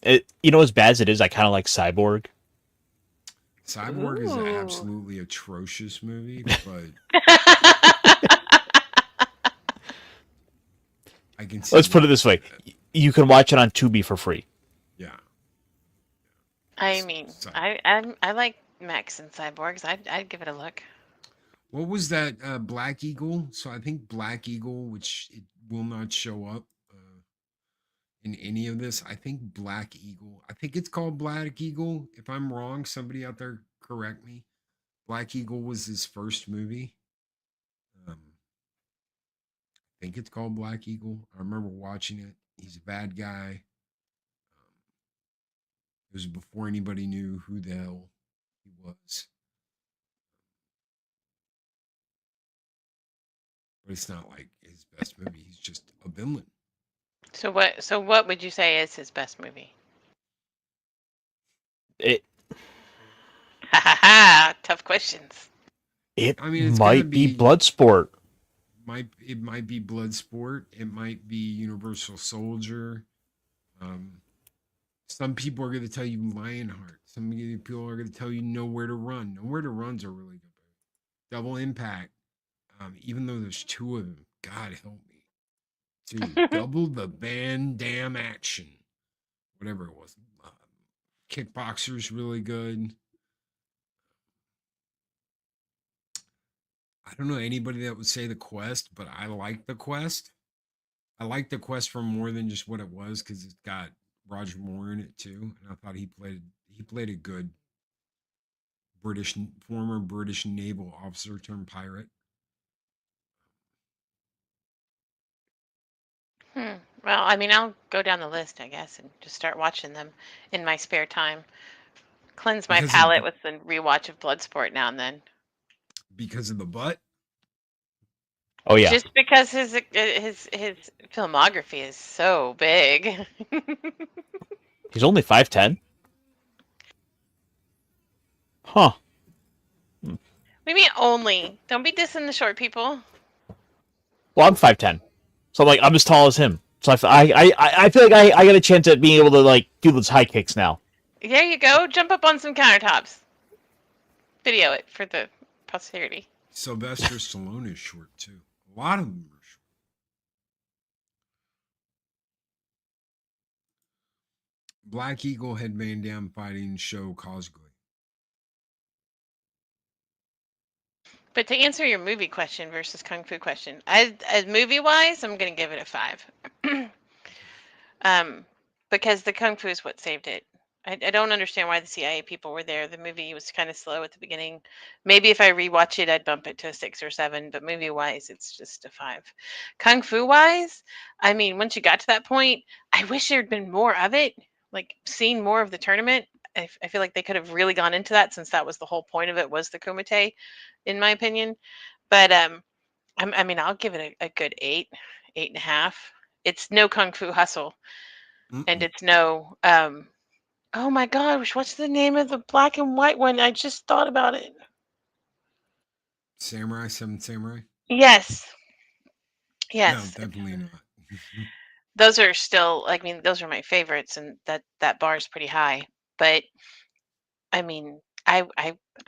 it. You know, as bad as it is, I kind of like Cyborg. Cyborg is an absolutely atrocious movie, but I can see. Let's put it this way: you can watch it on Tubi for free. Yeah. I mean, I like mechs and cyborgs. I'd give it a look. What was that? Black Eagle. So I think Black Eagle, which it will not show up in any of this. I think Black Eagle. I think it's called Black Eagle. If I'm wrong, somebody out there correct me. Black Eagle was his first movie. I think it's called Black Eagle. I remember watching it. He's a bad guy. It was before anybody knew who the hell he was. But it's not like his best movie. He's just a villain. So what would you say is his best movie? It Tough questions. I mean, it's might be Bloodsport. It might be Bloodsport. It might be Universal Soldier. Some people are going to tell you Lionheart. Some people are going to tell you Nowhere to Run. Nowhere to Run's a really good movie. Double Impact. Even though there's two of them, God help me. Dude, double the Van Damme action. Whatever it was. Kickboxer's really good. I don't know anybody that would say The Quest, but I like The Quest. I like The Quest for more than just what it was because it's got Roger Moore in it too, and I thought he played a good former British naval officer turned pirate. Well, I mean, I'll go down the list, I guess, and just start watching them in my spare time. Cleanse my palate with the rewatch of Bloodsport now and then. Because of the butt? Oh yeah. Just because his filmography is so big. He's only 5'10". Huh. We mean only. Don't be dissing the short people. Well, I'm 5'10", so like I'm as tall as him. So I feel like I got a chance at being able to like do those high kicks now. There you go. Jump up on some countertops. Video it for the posterity. Sylvester Stallone is short too. A lot of them are short. Black Eagle had Van Damme fighting show Cosgrave. But to answer your movie question versus kung fu question, as movie wise, I'm gonna give it a 5. Because the kung fu is what saved it. I don't understand why the CIA people were there. The movie was kind of slow at the beginning. Maybe if I rewatch it, I'd bump it to a 6 or 7. But movie wise, it's just a 5. Kung fu wise, I mean, once you got to that point, I wish there'd been more of it. Like seeing more of the tournament. I feel like they could have really gone into that since that was the whole point of it was the Kumite, in my opinion. But I mean, I'll give it a good 8, 8.5. It's no Kung Fu Hustle, and it's no. Oh my gosh, what's the name of the black and white one? I just thought about it. Samurai, 7 Samurai? Yes. No, Yes. definitely not. Those are still, I mean, those are my favorites, and that bar is pretty high. But I mean, I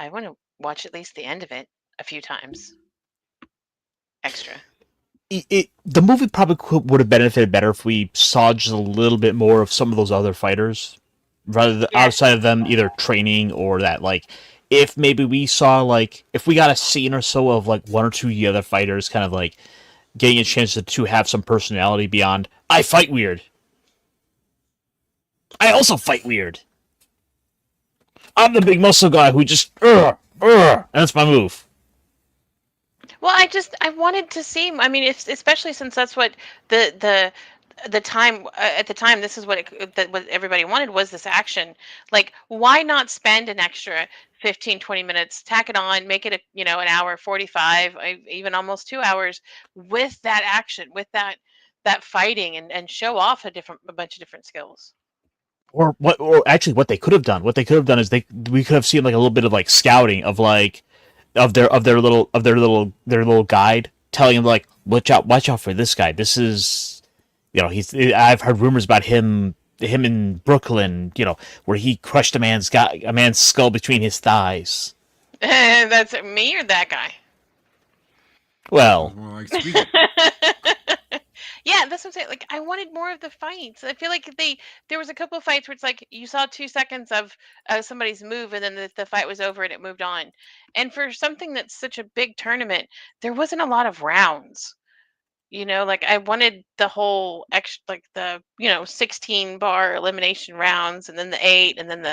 want to watch at least the end of it a few times. Extra. The movie probably would have benefited better if we saw just a little bit more of some of those other fighters, rather than outside of them either training or that. Like, if maybe we saw like if we got a scene or so of like 1 or 2 of the other fighters, kind of like getting a chance to have some personality beyond I fight weird. I also fight weird. I'm the big muscle guy who just and that's my move. Well, I wanted to see. I mean, especially since that's what the the time at the time, this is what everybody wanted was this action. Like, why not spend an extra 15, 20 minutes, tack it on, make it an hour 45, even almost 2 hours with that action, with that fighting, and show off a bunch of different skills. Or actually what they could have done. What they could have done is we could have seen like a little bit of like scouting of like of their little guide telling him like watch out for this guy. This is I've heard rumors about him in Brooklyn, where he crushed a man's skull between his thighs. That's me or that guy? Well, More like SQUEEKA. Yeah, that's what I'm saying. Like, I wanted more of the fights. I feel like there was a couple of fights where it's like you saw 2 seconds of somebody's move, and then the fight was over and it moved on. And for something that's such a big tournament, there wasn't a lot of rounds. Like I wanted the whole like the 16 bar elimination rounds, and then the 8, and then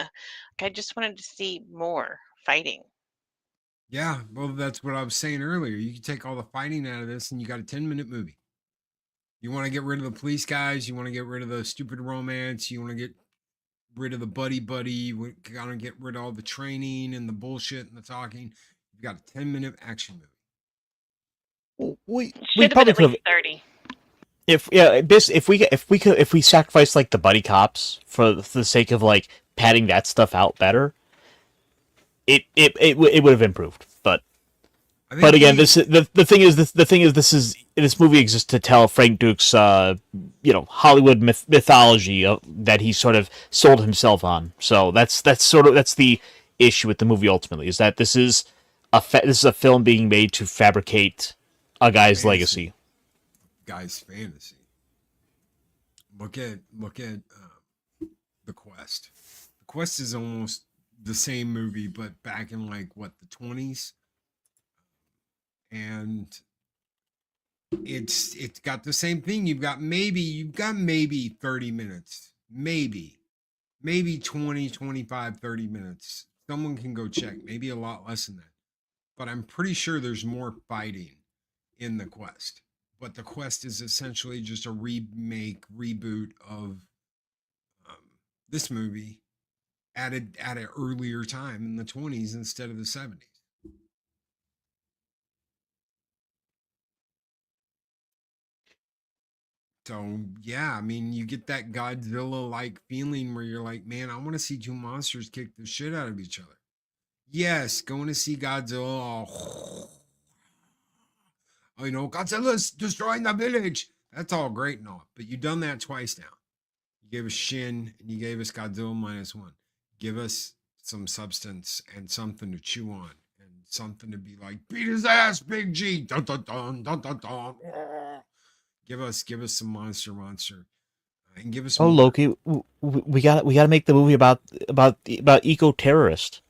I just wanted to see more fighting. Yeah, well, that's what I was saying earlier. You can take all the fighting out of this, and you got a 10-minute movie. You want to get rid of the police guys. You want to get rid of the stupid romance. You want to get rid of the buddy. You got to get rid of all the training and the bullshit and the talking. You got a 10-minute action movie. We Should have been at least 30. If we sacrifice like the buddy cops for the sake of like padding that stuff out better, it would have improved. But again, the thing is this movie exists to tell Frank Dux Hollywood mythology that he sort of sold himself on. So that's the issue with the movie ultimately, is that this is a film being made to fabricate a guy's legacy. Guy's fantasy. Look at The Quest. The Quest is almost the same movie, but back in like the 20s. And it's got the same thing. You've got maybe 30 minutes. Maybe 20, 25, 30 minutes. Someone can go check. Maybe a lot less than that. But I'm pretty sure there's more fighting in The Quest. But The Quest is essentially just a reboot of this movie at an earlier time in the 20s instead of the 70s. So, yeah, I mean, you get that Godzilla-like feeling where you're like, man, I want to see two monsters kick the shit out of each other. Yes, going to see Godzilla. Godzilla's destroying the village. That's all great and all. But you've done that twice now. You gave us Shin, and you gave us Godzilla -1. Give us some substance and something to chew on. And something to be like, beat his ass, Big G. Dun, dun, dun, dun, dun, dun. Give us some monster, and give us. Oh, more. Loki, we got to make the movie about eco-terrorists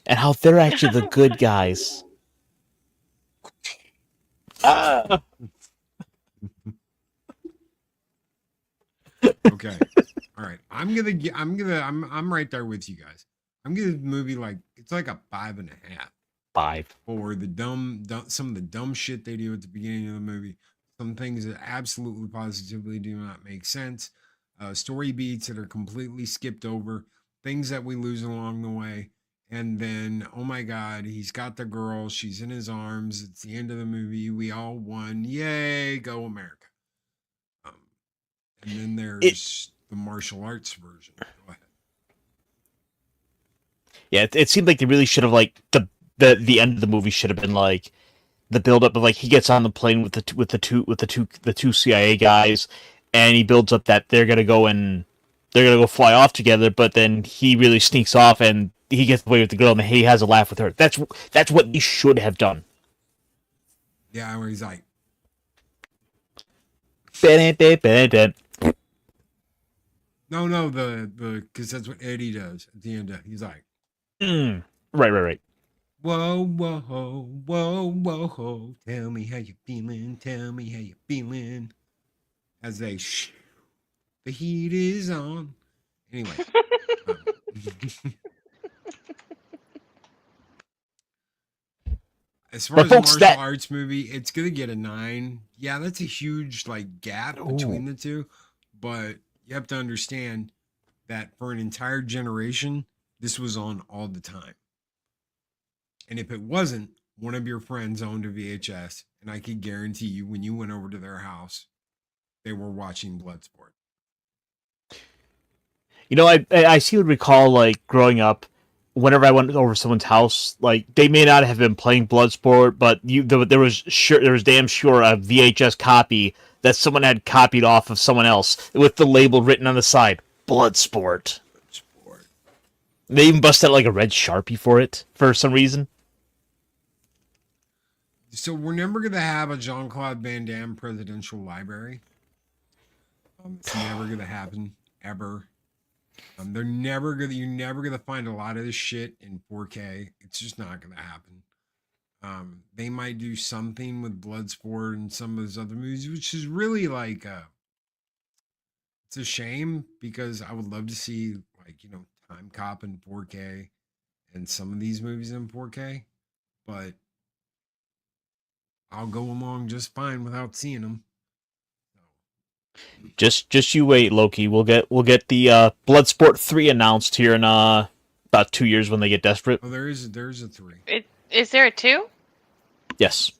and how they're actually the good guys. Okay, all right. I'm right there with you guys. I'm giving the movie it's like a 5.5. 5 for the some of the dumb shit they do at the beginning of the movie. Some things that absolutely positively do not make sense. Story beats that are completely skipped over. Things that we lose along the way. And then, oh my God, he's got the girl. She's in his arms. It's the end of the movie. We all won. Yay, go America. And then there's the martial arts version. Go ahead. Yeah, it seemed like they really should have the end of the movie should have been like the build up of he gets on the plane with the two CIA guys, and he builds up that they're gonna go fly off together, but then he really sneaks off and he gets away with the girl and he has a laugh with her. That's what he should have done. Yeah, where he's like, no, because that's what Eddie does at the end. He's like, right. Whoa, tell me how you feeling, as they the heat is on. Anyway. As far as a martial arts movie, it's going to get a 9. Yeah, that's a huge like gap between the two, but you have to understand that for an entire generation, this was on all the time. And if it wasn't, one of your friends owned a VHS, and I could guarantee you, when you went over to their house, they were watching Bloodsport. You know, I seem to recall, like, growing up, whenever I went over to someone's house, like, they may not have been playing Bloodsport, but there was damn sure a VHS copy that someone had copied off of someone else with the label written on the side, Bloodsport. Bloodsport. They even busted out, like, a red Sharpie for it, for some reason. So we're never going to have a Jean-Claude Van Damme presidential library. It's never going to happen, ever. You're never gonna find a lot of this shit in 4K. It's just not gonna happen. They might do something with Bloodsport and some of his other movies, which is really like it's a shame because I would love to see, like, you know, Time Cop in 4K and some of these movies in 4K, but I'll go along just fine without seeing them. Just you wait, Loki. We'll get the Bloodsport 3 announced here in about 2 years when they get desperate. Oh, there's a 3. Is there a 2? Yes.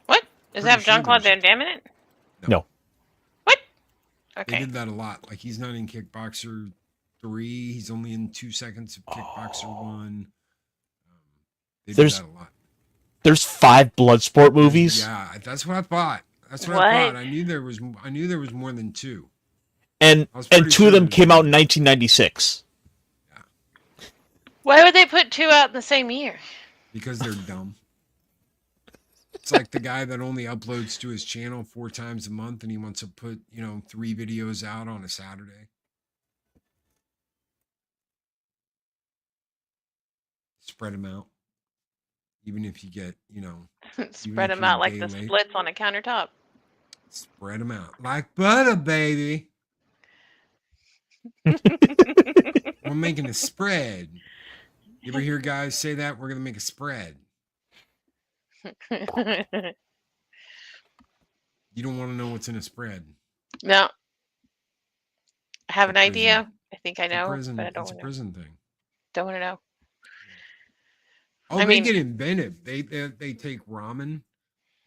What? Does it have Jean-Claude Van Damme in it? No. What? Okay. They did that a lot. Like, he's not in Kickboxer 3. He's only in 2 seconds of Kickboxer 1. They did that a lot. There's 5 Bloodsport movies. Yeah, that's what I thought. That's what I thought. I knew there was more than 2. And 2 of them came out in 1996. Yeah. Why would they put 2 out in the same year? Because they're dumb. It's like the guy that only uploads to his channel 4 times a month, and he wants to put, 3 videos out on a Saturday. Spread them out. Even if you get, Spread them out like the splits on a countertop. Spread them out like butter, baby. We're making a spread. You ever hear guys say that? We're going to make a spread. You don't want to know what's in a spread. No. I have an idea. I think I know, but I don't know. It's a prison thing. Don't want to know. Oh, they get inventive. They take ramen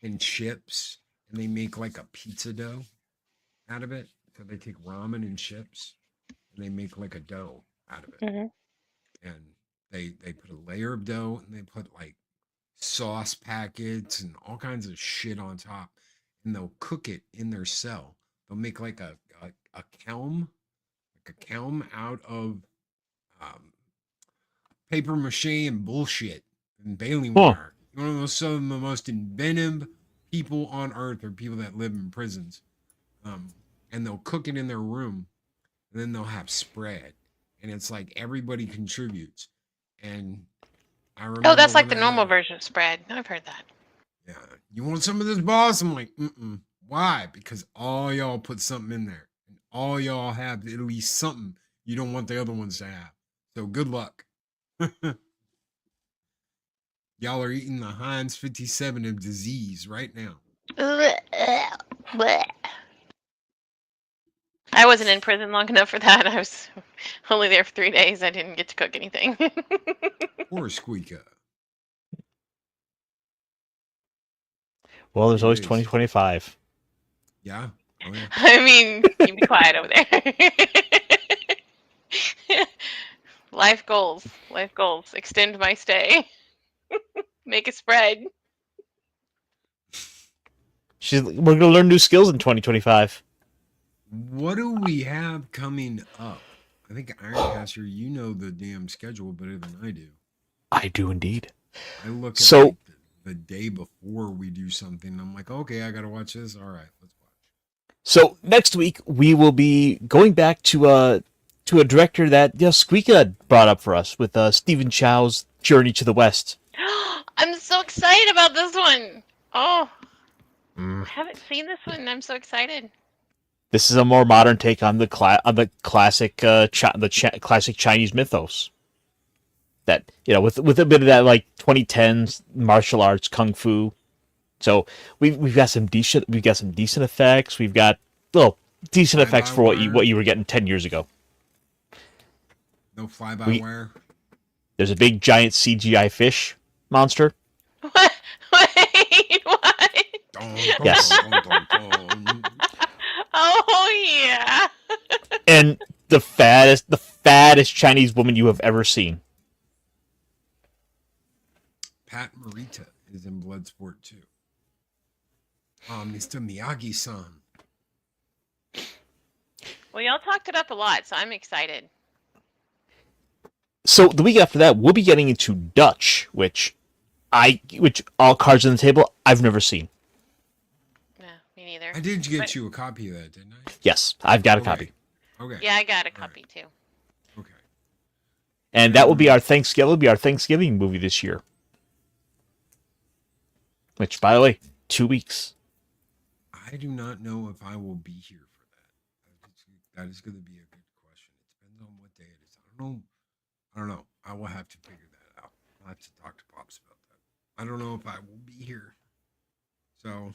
and chips and they make like a pizza dough out of it. So they take ramen and chips and they make like a dough out of it. Mm-hmm. And they put a layer of dough and they put like sauce packets and all kinds of shit on top. And they'll cook it in their cell. They'll make like a kelm out of paper mache and bullshit. And baling wire. One of some of the most inventive people on earth are people that live in prisons. And they'll cook it in their room, and then they'll have spread. And it's like everybody contributes. And I remember. Oh, that's like the normal version of spread. I've heard that. Yeah. You want some of this, boss? I'm like, Why? Because all y'all put something in there. And all y'all have at least something you don't want the other ones to have. So good luck. Y'all are eating the Heinz 57 of disease right now. I wasn't in prison long enough for that. I was only there for 3 days. I didn't get to cook anything. Or SQUEEKA. Well, there's always 2025. Yeah. Oh, yeah. I mean, you be quiet over there. Life goals. Extend my stay. Make a spread. We're gonna learn new skills in 2025. What do we have coming up? I think Ironcaster, you know the damn schedule better than I do. I do indeed. I look at like the day before we do something. I'm like, okay, I gotta watch this. All right, let's watch. So next week we will be going back to a director that SQUEEKA brought up for us with Stephen Chow's Journey to the West. I'm so excited about this one. Oh, I haven't seen this one. I'm so excited. This is a more modern take on the classic classic Chinese mythos. That with a bit of that like 2010s martial arts kung fu So we've got some decent effects. We've got decent effects for what you were getting 10 years ago. No fly-by-wire. There's a big giant CGI fish monster. What? Wait, what? Yes. Oh yeah. And the fattest Chinese woman you have ever seen. Pat Morita is in Bloodsport too. Mr. Miyagi-san. Well, y'all talked it up a lot, so I'm excited. So the week after that, we'll be getting into Dutch, which all cards on the table I've never seen. No, me neither. I did get you a copy of that, didn't I? Yes, I've got a copy. Okay. Yeah, I got a copy too. Okay. And that will be our Thanksgiving movie this year. Which, by the way, 2 weeks. I do not know if I will be here for that. That is going to be a good question. It depends on what day it is. I don't know. I will have to figure that out. I'll have to talk to Pops about that. I don't know if I will be here. So,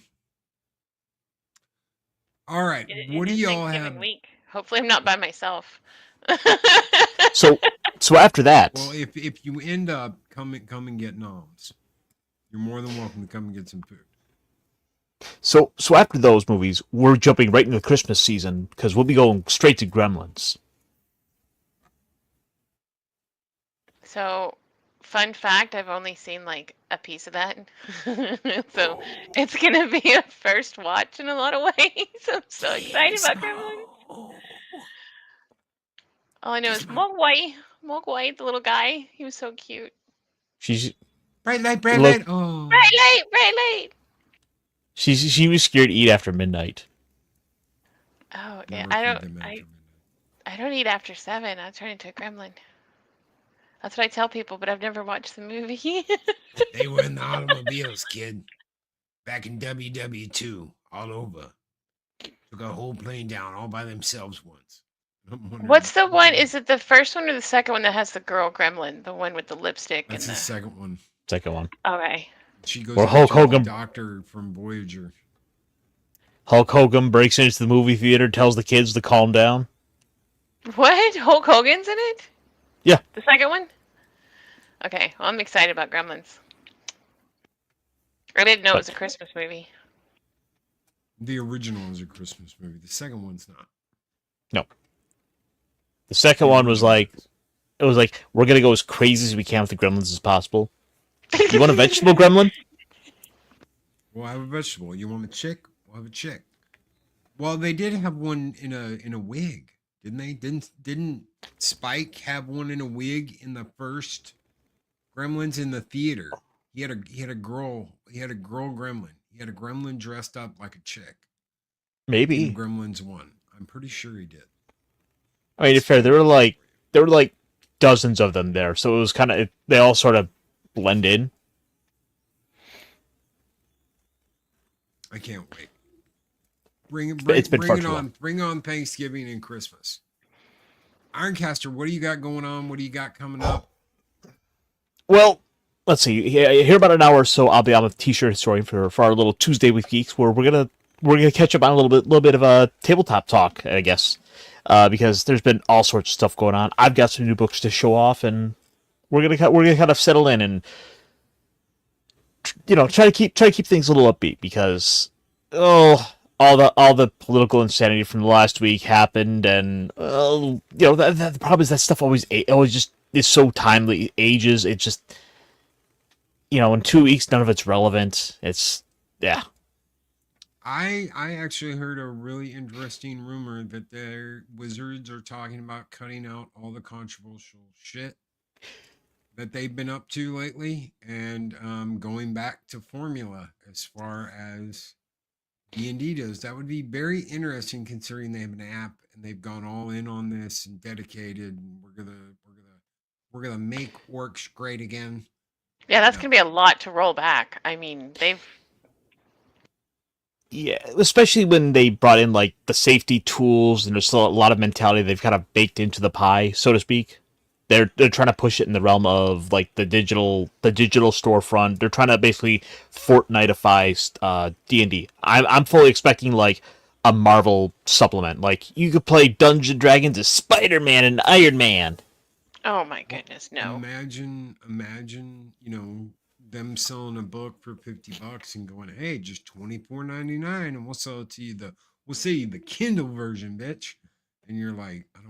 all right. What do y'all have? Week. Hopefully, I'm not by myself. So after that. Well, if you end up come and get noms, you're more than welcome to come and get some food. So after those movies, we're jumping right into the Christmas season because we'll be going straight to Gremlins. So, fun fact, I've only seen like a piece of that. So, it's going to be a first watch in a lot of ways. I'm so excited about Gremlins. All I know is Mogwai, the little guy. He was so cute. She's bright light. Oh, bright light. She was scared to eat after midnight. Oh yeah, I don't eat after 7. I'll turn into a gremlin. That's what I tell people, but I've never watched the movie. They were in the automobiles, kid. Back in WW2, all over. Took a whole plane down all by themselves once. What's the one? Is it the first one or the second one that has the girl gremlin? The one with the lipstick? That's the second one. Second one. Okay. She goes or to Hulk Hogan. The doctor from Voyager. Hulk Hogan breaks into the movie theater, tells the kids to calm down. What? Hulk Hogan's in it? Yeah. The second one? Okay. Well, I'm excited about Gremlins. I didn't know it was a Christmas movie. The original is a Christmas movie. The second one's not. No. The second one was like, we're going to go as crazy as we can with the Gremlins as possible. You want a vegetable gremlin? We'll have a vegetable. You want a chick? We'll have a chick. Well, they did have one in a wig, didn't they? Didn't Spike have one in a wig in the first Gremlins in the theater? He had a girl gremlin. He had a gremlin dressed up like a chick. Maybe. In Gremlins 1. I'm pretty sure he did. I mean, it's fair. There were like dozens of them there, so it was kind of, they all sort of blend in. I can't wait. Bring on Thanksgiving and Christmas. Ironcaster, what do you got going on? What do you got coming up? Well, let's see. Here about an hour or so, I'll be on a t-shirt historian for our little Tuesday with Geeks, where we're gonna catch up on a little bit of a tabletop talk, I guess, because there's been all sorts of stuff going on. I've got some new books to show off, and we're gonna kind of settle in and try to keep things a little upbeat, because all the political insanity from the last week happened, and the problem is that stuff always just is so timely, it ages. It just in 2 weeks none of it's relevant. It's I actually heard a really interesting rumor that their Wizards are talking about cutting out all the controversial shit that they've been up to lately, and going back to formula as far as D&D does. That would be very interesting, considering they have an app and they've gone all in on this and dedicated. And we're gonna make orcs great again. Yeah, that's gonna be a lot to roll back. I mean, especially when they brought in like the safety tools, and there's still a lot of mentality they've kind of baked into the pie, so to speak. they're trying to push it in the realm of like the digital storefront. They're trying to basically Fortniteify D&D. I'm fully expecting like a Marvel supplement. Like you could play Dungeons and Dragons as Spider-Man and Iron Man. Oh my goodness, no. Imagine, you know, them selling a book for $50 and going, hey, just $24.99, and we'll sell it to you we'll sell you the Kindle version, bitch. And you're like, I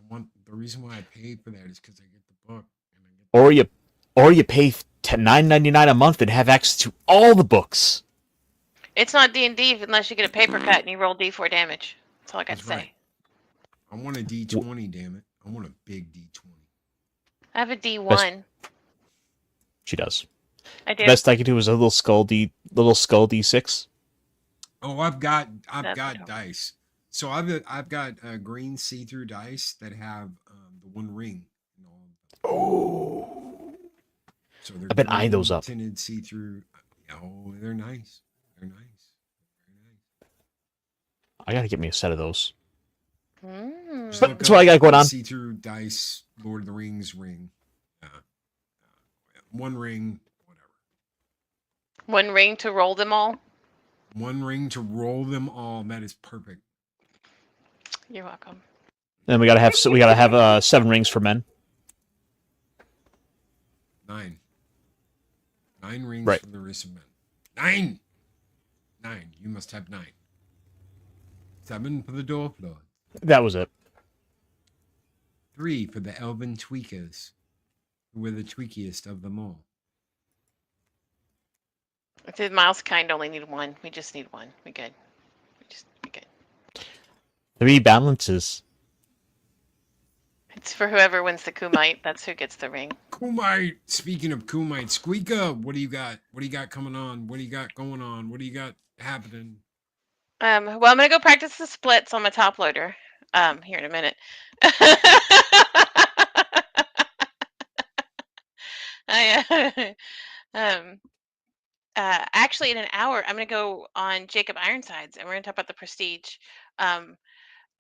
want the reason why I paid for that is because I get the book. And I get or you pay $9.99 a month and have access to all the books. It's not D&D unless you get a paper cut and you roll D4 damage. That's all I got to say. Right. I want a D20, damn it. I want a big D20. I have a D1. She does. I do. Best I could do is a little skull D6. Oh, I've got dice. So I've got green see-through dice that have the one ring. Oh. So they're I've been eyeing those up. Tinted see-through. Oh, they're nice. They're nice. Very nice. I gotta get me a set of those. That's what I got going on. See-through dice, Lord of the Rings ring. One ring, whatever. One ring to roll them all? One ring to roll them all. That is perfect. You're welcome. Then we gotta have 7 rings for men. 9. 9 rings right. for the wrists of men. 9. You must have 9. 7 for the dwarf lord. That was it. 3 for the elven tweakers, who were the tweakiest of them all. The mouse kind only need 1. We just need 1. We good. 3 balances. It's for whoever wins the Kumite. That's who gets the ring. Kumite. Speaking of Kumite, SQUEEKA, what do you got? What do you got coming on? What do you got going on? What do you got happening? Well, I'm gonna go practice the splits on my top loader. Here in a minute. Actually, in an hour, I'm gonna go on Jacob Ironsides, and we're gonna talk about the Prestige.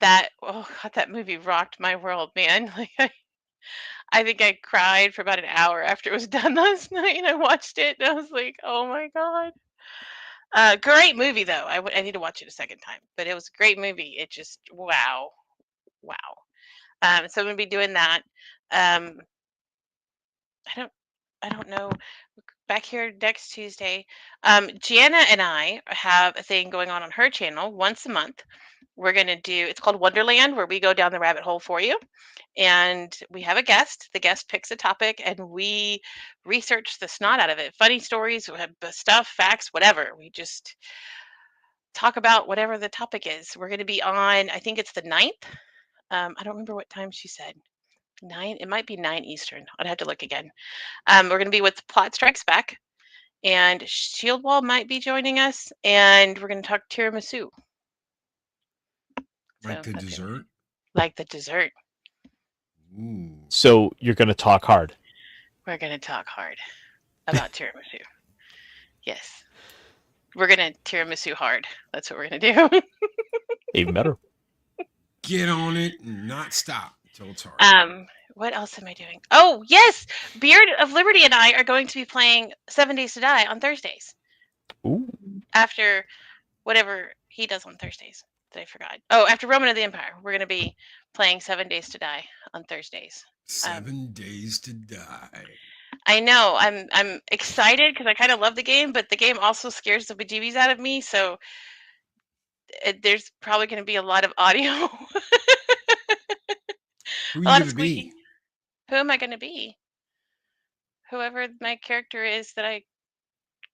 That movie rocked my world, man. Like, I think I cried for about an hour after it was done last night, and I watched it, and I was like, oh my god. Great movie, though. I need to watch it a second time, but it was a great movie. It just wow. So I'm gonna be doing that. I don't know. Back here next Tuesday, Jana and I have a thing going on her channel once a month. We're gonna do. It's called Wonderland, where we go down the rabbit hole for you, and we have a guest. The guest picks a topic, and we research the snot out of it. Funny stories, stuff, facts, whatever. We just talk about whatever the topic is. We're gonna be on. I think it's the 9th. I don't remember what time she said. 9. It might be 9 Eastern. I'd have to look again. We're going to be with Plot Strikes Back, and Shieldwall might be joining us, and we're going to talk tiramisu. Like the dessert? Like the dessert. Ooh. So you're going to talk hard. We're going to talk hard about tiramisu. Yes. We're going to tiramisu hard. That's what we're going to do. Even better. Get on it and not stop until it's hard. What else am I doing? Oh, yes! Beard of Liberty and I are going to be playing 7 Days to Die on Thursdays. Ooh. After whatever he does on Thursdays that I forgot. Oh, after Roman of the Empire, we're going to be playing 7 Days to Die on Thursdays. 7 Days to Die. I know. I'm excited because I kind of love the game, but the game also scares the bejeebies out of me, so there's probably going to be a lot of audio. Who are you going to be? Who am I going to be? Whoever my character is that I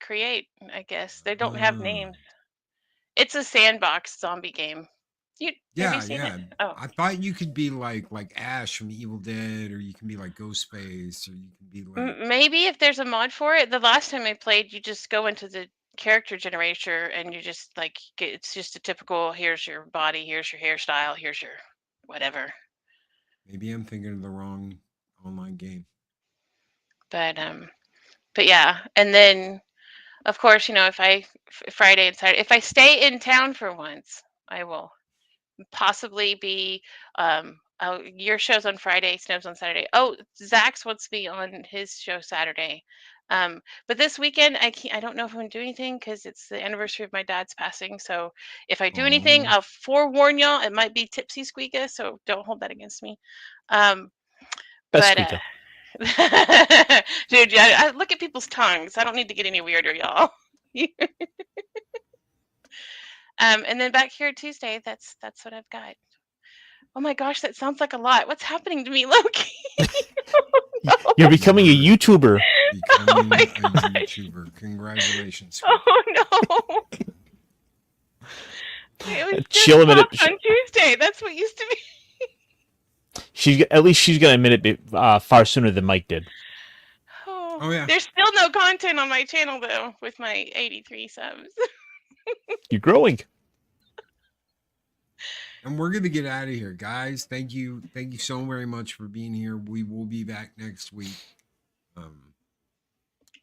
create, I guess. They don't have names. It's a sandbox zombie game. Have you seen it? Oh. I thought you could be like Ash from Evil Dead, or you can be like Ghostface, or you can be like... Maybe if there's a mod for it. The last time I played, you just go into the character generator and you just like it's just a typical here's your body, here's your hairstyle, here's your whatever. Maybe I'm thinking of the wrong online game. But yeah, and then of course, if Friday and Saturday, if I stay in town for once, I will possibly be Oh, your show's on Friday, Snow's on Saturday. Oh, Zach's wants to be on his show Saturday. But this weekend I don't know if I'm gonna do anything because it's the anniversary of my dad's passing. So if I do anything, I'll forewarn y'all. It might be tipsy SQUEEKA, so don't hold that against me. Best But SQUEEKA. dude, I look at people's tongues. I don't need to get any weirder, y'all. And then back here Tuesday. That's what I've got. Oh my gosh, that sounds like a lot. What's happening to me, Loki? No. You're becoming a YouTuber. Becoming a YouTuber. Congratulations. Oh no. It was Chill a minute. on Tuesday. That's what used to be. At least she's gonna admit it far sooner than Mike did. Oh yeah. There's still no content on my channel though, with my 83 subs. You're growing. And we're gonna get out of here, guys. Thank you so very much for being here. We will be back next week.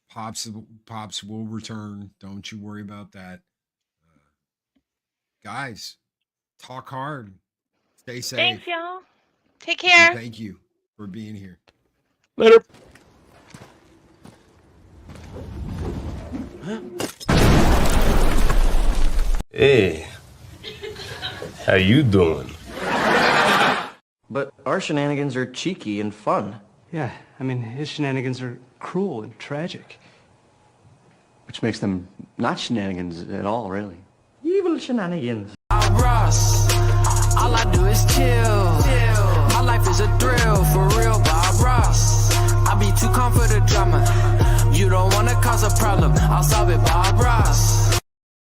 Pops will return. Don't you worry about that. Guys, talk hard. Stay safe. Thanks, y'all. Take care. And thank you for being here. Later. Hey, how you doing? But our shenanigans are cheeky and fun. Yeah, I mean, his shenanigans are cruel and tragic. Which makes them not shenanigans at all, really. Evil shenanigans. I'm Ross. All I do is chill. My life is a thrill, for real, Bob Ross. I be too calm for the drama. You don't wanna cause a problem, I'll solve it, Bob Ross.